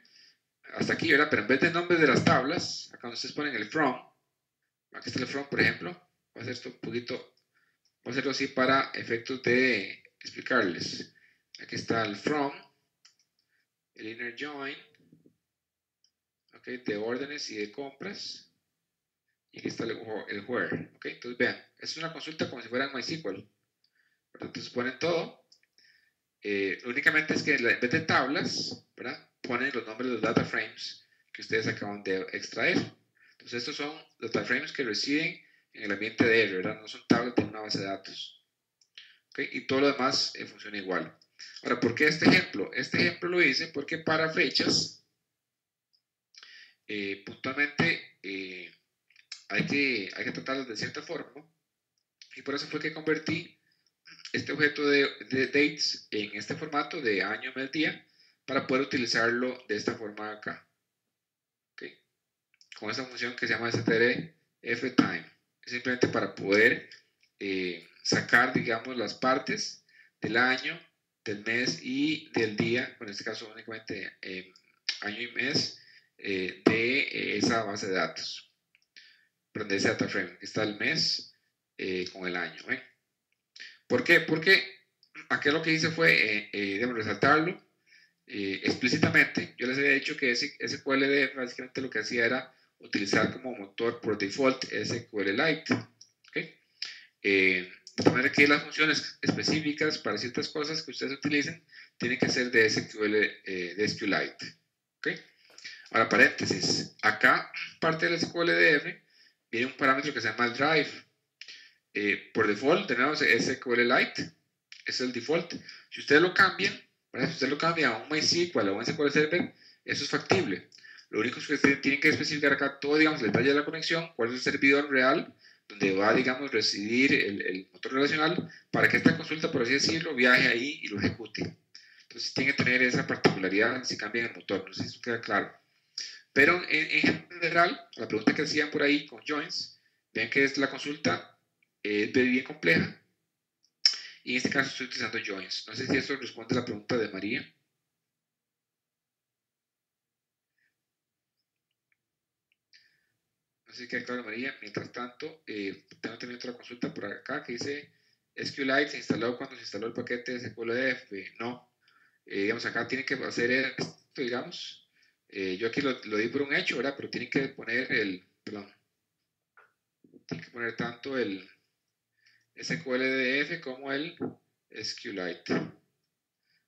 Hasta aquí, ¿verdad? Pero en vez de nombres de las tablas, acá donde ustedes ponen el from, aquí está el from, por ejemplo. Voy a hacer esto un poquito, voy a hacerlo así para efectos de explicarles. Aquí está el from, el inner join, ¿okay? De órdenes y de compras. Y aquí está el where, ¿ok? Entonces vean, es una consulta como si fuera en MySQL. Entonces ponen todo. Únicamente es que en vez de tablas, ¿verdad? Ponen los nombres de los data frames que ustedes acaban de extraer. Entonces estos son data frames que residen en el ambiente de R, ¿verdad? No son tablas de una base de datos. ¿Okay? Y todo lo demás funciona igual. Ahora, ¿por qué este ejemplo? Este ejemplo lo hice porque para fechas, puntualmente, hay que tratarlas de cierta forma, ¿no? Y por eso fue que convertí este objeto de dates en este formato de año, mes, día, para poder utilizarlo de esta forma acá. ¿Okay? Con esta función que se llama strftime. Es simplemente para poder sacar, digamos, las partes del año, del mes y del día, bueno, en este caso únicamente año y mes, de esa base de datos. Pero de ese data frame, aquí está el mes con el año. ¿eh? ¿Por qué? Porque aquí lo que hice fue, debemos resaltarlo explícitamente. Yo les había dicho que SQLDF básicamente lo que hacía era utilizar como motor por default SQLite. ¿Okay? De manera que las funciones específicas para ciertas cosas que ustedes utilicen tienen que ser de SQLite. ¿Okay? Ahora, paréntesis. Acá, parte del SQLDF, viene un parámetro que se llama el drive. Por default tenemos SQLite, es el default. Si ustedes lo cambian, si usted lo cambia a un MySQL o un SQL Server, eso es factible. Lo único es que ustedes tienen que especificar acá todo, digamos, el detalle de la conexión, cuál es el servidor real, donde va, digamos, residir el motor relacional, para que esta consulta, por así decirlo, viaje ahí y lo ejecute. Entonces tiene que tener esa particularidad si cambian el motor, no sé si eso queda claro. Pero en general, la pregunta que hacían por ahí con joins, vean que es la consulta es bien compleja, y en este caso estoy utilizando joins. No sé si eso responde a la pregunta de María. No sé si queda claro, María. Mientras tanto, tengo también otra consulta por acá que dice SQLite se instaló cuando se instaló el paquete de SQLDF. No, digamos, acá tienen que hacer esto, digamos. Yo aquí lo di por un hecho, ¿verdad? Pero tienen que poner perdón, tienen que poner tanto el SQLDF como el SQLite,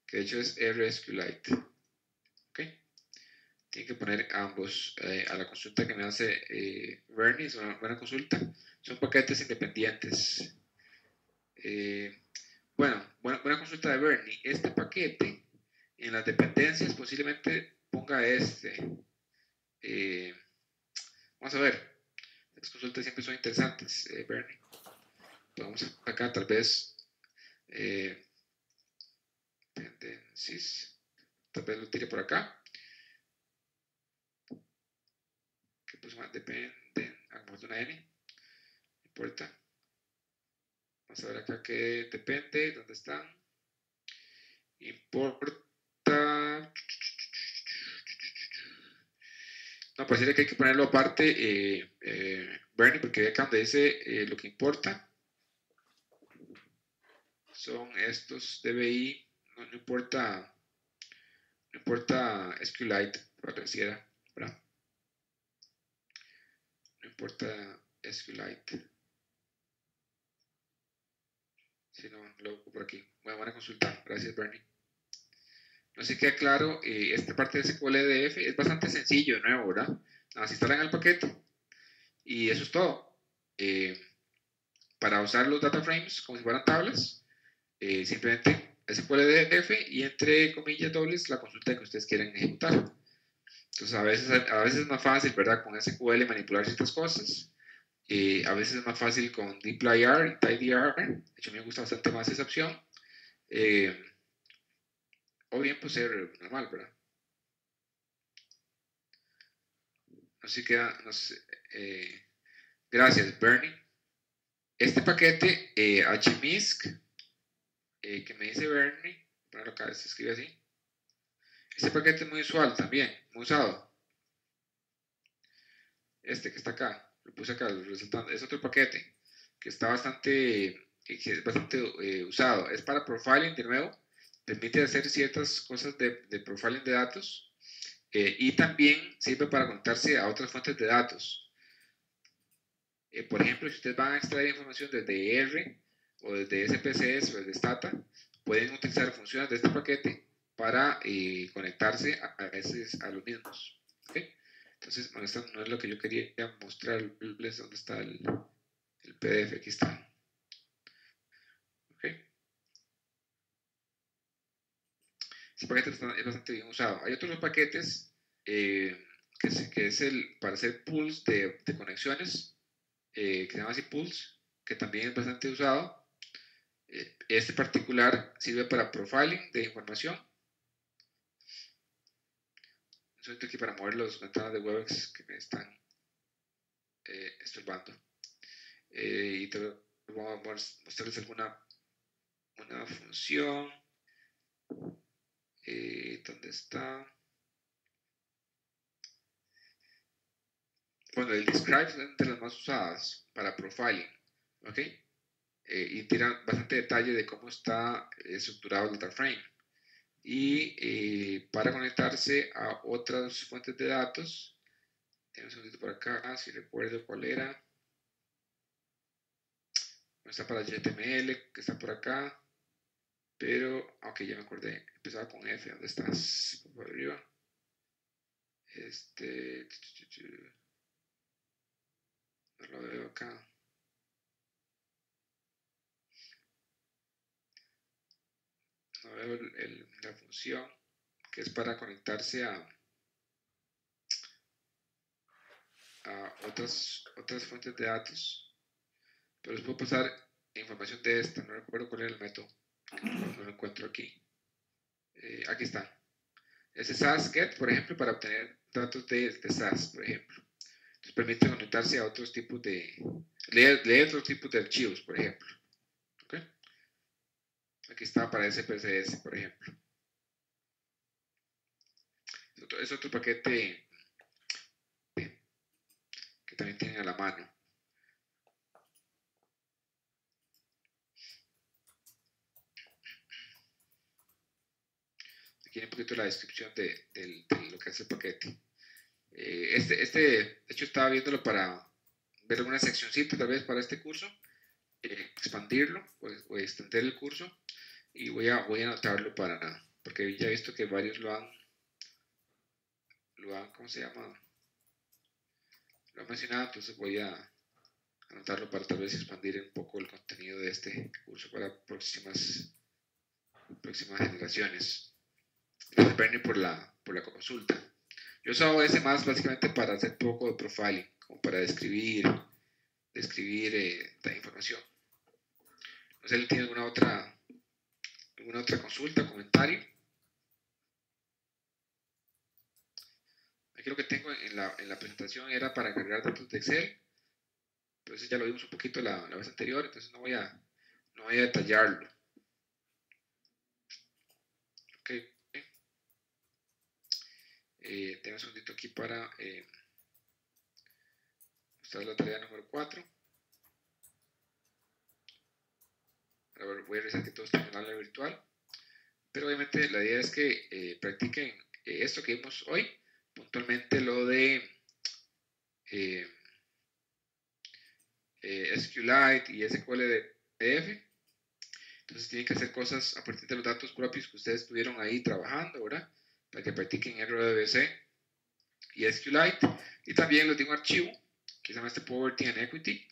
que de hecho es RSQLite. ¿Ok? Tienen que poner ambos a la consulta que me hace Bernie, es una buena consulta. Son paquetes independientes. Buena consulta de Bernie. Este paquete en las dependencias posiblemente ponga este. Eh, Vamos a ver. Las consultas siempre son interesantes, Bernie. Vamos acá tal vez dependencies. Tal vez lo tire por acá. Que puso más dependen. Hagamos una N. No importa. Vamos a ver acá que depende. ¿Dónde están? Importa. No, pareciera que hay que ponerlo aparte, Bernie, porque acá donde dice lo que importa son estos DBI, no importa SQLite, pareciera, ¿verdad? No importa SQLite. Si no, lo por aquí. Buena consulta. Gracias, Bernie. No sé si queda claro, esta parte de SQLDF es bastante sencillo de nuevo, ¿verdad? Nada más instalan el paquete y eso es todo. Para usar los data frames como si fueran tablas, simplemente SQLDF y entre comillas dobles la consulta que ustedes quieren ejecutar. Entonces a veces es más fácil, ¿verdad? Con SQL manipular ciertas cosas. A veces es más fácil con dplyr y tidyr. De hecho, a mí me gusta bastante más esa opción. O bien pues ser normal, ¿verdad? Así queda, no sé, gracias, Bernie. Este paquete, HMISC, que me dice Bernie, bueno, acá se escribe así. Este paquete es muy usual también, muy usado. Este que está acá, lo puse acá, resaltando, es otro paquete que está bastante usado. Es para profiling, de nuevo, permite hacer ciertas cosas de profiling de datos y también sirve para conectarse a otras fuentes de datos. Por ejemplo, si ustedes van a extraer información desde R o desde SPSS o desde Stata, pueden utilizar funciones de este paquete para conectarse a los mismos. ¿Okay? Entonces, bueno, esto no es lo que yo quería mostrarles dónde está el PDF. Aquí está. ¿Okay? Este paquete es bastante bien usado. Hay otros paquetes que es para hacer pools de conexiones, que se llama así pools, que también es bastante usado. Este particular sirve para profiling de información. Estoy aquí para mover las ventanas de Webex que me están estorbando. Y te voy a mostrarles una función. ¿Dónde está? Bueno, el describe es de las más usadas para profiling. ¿Ok? Y tira bastante detalle de cómo está estructurado el data frame. Y para conectarse a otras fuentes de datos, tengo un segundito por acá, si recuerdo cuál era. Está para HTML, que está por acá. Pero, aunque ya me acordé, empezaba con F, ¿dónde estás? Por arriba. No lo veo acá. No veo la función que es para conectarse a otras fuentes de datos, pero les puedo pasar información de esta. No recuerdo cuál era el método, no lo encuentro aquí. Aquí está. Ese SAS get, por ejemplo, para obtener datos de SAS, por ejemplo. Entonces permite conectarse a otros tipos de... leer otros tipos de archivos, por ejemplo. ¿Okay? Aquí está para SPSS, por ejemplo. Es otro paquete que también tienen a la mano. Aquí hay un poquito la descripción de lo que hace el paquete. De hecho, estaba viéndolo para ver alguna seccioncita tal vez para este curso, expandirlo o extender el curso, y voy a anotarlo porque ya he visto que varios lo han, ¿cómo se llama? Lo han mencionado, entonces voy a anotarlo para tal vez expandir un poco el contenido de este curso para próximas generaciones. Gracias, Bernie, por la consulta. Yo uso ese más básicamente para hacer un poco de profiling, como para describir la información. No sé si tiene alguna otra consulta, comentario. Aquí lo que tengo en la presentación era para cargar datos de Excel, pero eso ya lo vimos un poquito la vez anterior, entonces no voy a detallarlo. Ok. Tengo un segundito aquí para mostrar la tarea número 4. Voy a revisar que todos tengan el aula virtual. Pero obviamente la idea es que practiquen esto que vimos hoy, puntualmente lo de SQLite y SQLDF. Entonces tienen que hacer cosas a partir de los datos propios que ustedes estuvieron ahí trabajando, ¿verdad? Para que practiquen RDBC y SQLite. Y también les digo un archivo que se llama Poverty and Equity,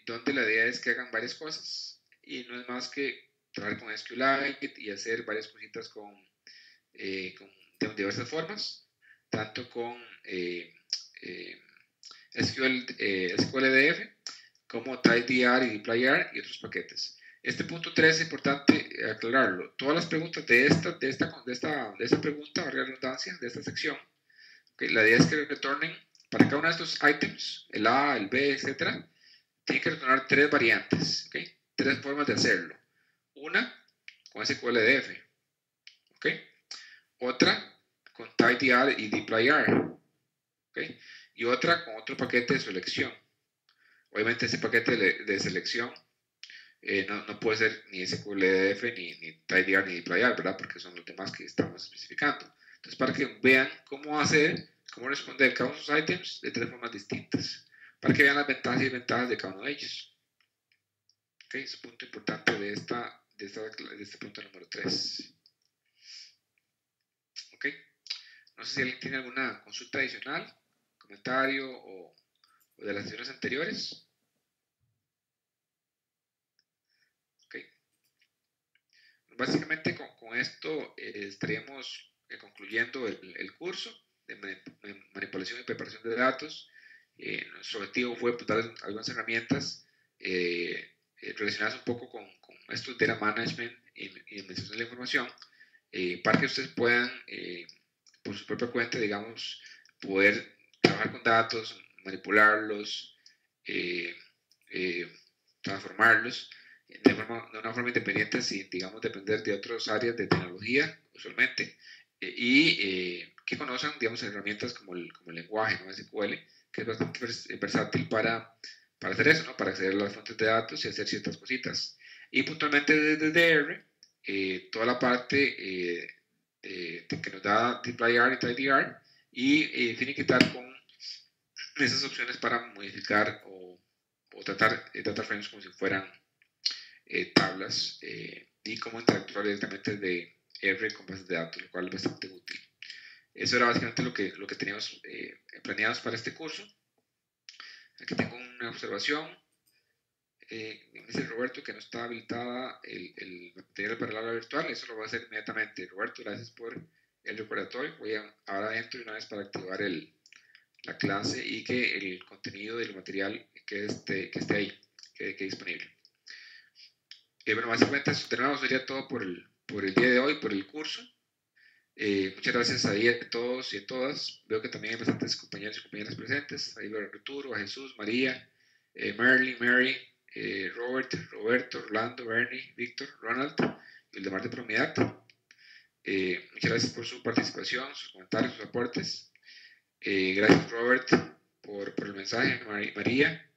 donde la idea es que hagan varias cosas y no es más que trabajar con SQLite y hacer varias cositas de diversas formas, tanto con SQLDF como TidyR y dplyr y otros paquetes. Este punto 3 es importante aclararlo. Todas las preguntas de esta pregunta, valga la redundancia, de esta sección, okay, la idea es que retornen para cada uno de estos items, el A, el B, etc. Tienen que retornar 3 variantes, okay, 3 formas de hacerlo. Una con SQLDF, okay, otra con TidyR y dplyr, okay, y otra con otro paquete de selección. Obviamente ese paquete de selección no puede ser ni SQLDF, ni TidyR, ni dplyr, ¿verdad? Porque son los demás que estamos especificando. Entonces, para que vean cómo responder cada uno de esos items de 3 formas distintas, para que vean las ventajas y desventajas de cada uno de ellos. Ok, es un punto importante de este punto número 3. Ok, no sé si alguien tiene alguna consulta adicional, comentario o de las sesiones anteriores. Okay. Básicamente con esto estaríamos concluyendo el curso de manipulación y preparación de datos. Nuestro objetivo fue dar algunas herramientas relacionadas un poco con esto de data management y administración de la información, para que ustedes puedan, por su propia cuenta, digamos, poder trabajar con datos, manipularlos, transformarlos de una forma independiente sin, digamos, depender de otras áreas de tecnología, usualmente, que conozcan, digamos, herramientas como el lenguaje, ¿no? SQL, que es bastante versátil para hacer eso, ¿no? Para acceder a las fuentes de datos y hacer ciertas cositas. Y puntualmente desde DR, toda la parte que nos da dplyr y tidyr, y finiquitar con esas opciones para modificar o tratar data frames como si fueran tablas, y cómo interactuar directamente de R con bases de datos, lo cual es bastante útil. Eso era básicamente lo que teníamos planeados para este curso. Aquí tengo una observación. Me dice Roberto que no está habilitada el material para el aula virtual. Eso lo voy a hacer inmediatamente. Roberto, gracias por el recordatorio. Voy ahora adentro una vez para activar la clase y que el contenido del material que esté ahí, quede disponible. Bueno, básicamente eso de nuevo sería todo por el día de hoy, por el curso. Muchas gracias ahí a todos y a todas. Veo que también hay bastantes compañeros y compañeras presentes. Ahí veo a Arturo, a Jesús, María, Merly, Mary, Robert, Roberto, Orlando, Bernie, Víctor, Ronald y el demás de Promidad. Muchas gracias por su participación, sus comentarios, sus aportes. Gracias, Robert, por el mensaje. María,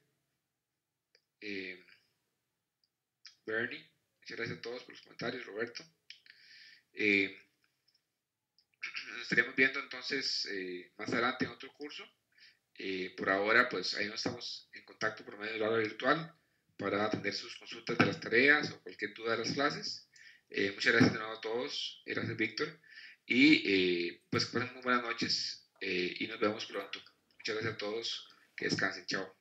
Bernie, muchas gracias a todos por los comentarios, Roberto. Nos estaremos viendo entonces más adelante en otro curso. Por ahora, pues ahí no estamos en contacto por medio del aula virtual para atender sus consultas de las tareas o cualquier duda de las clases. Muchas gracias de nuevo a todos. Gracias, Víctor. Y pues que pasen muy buenas noches y nos vemos pronto. Muchas gracias a todos. Que descansen. Chao.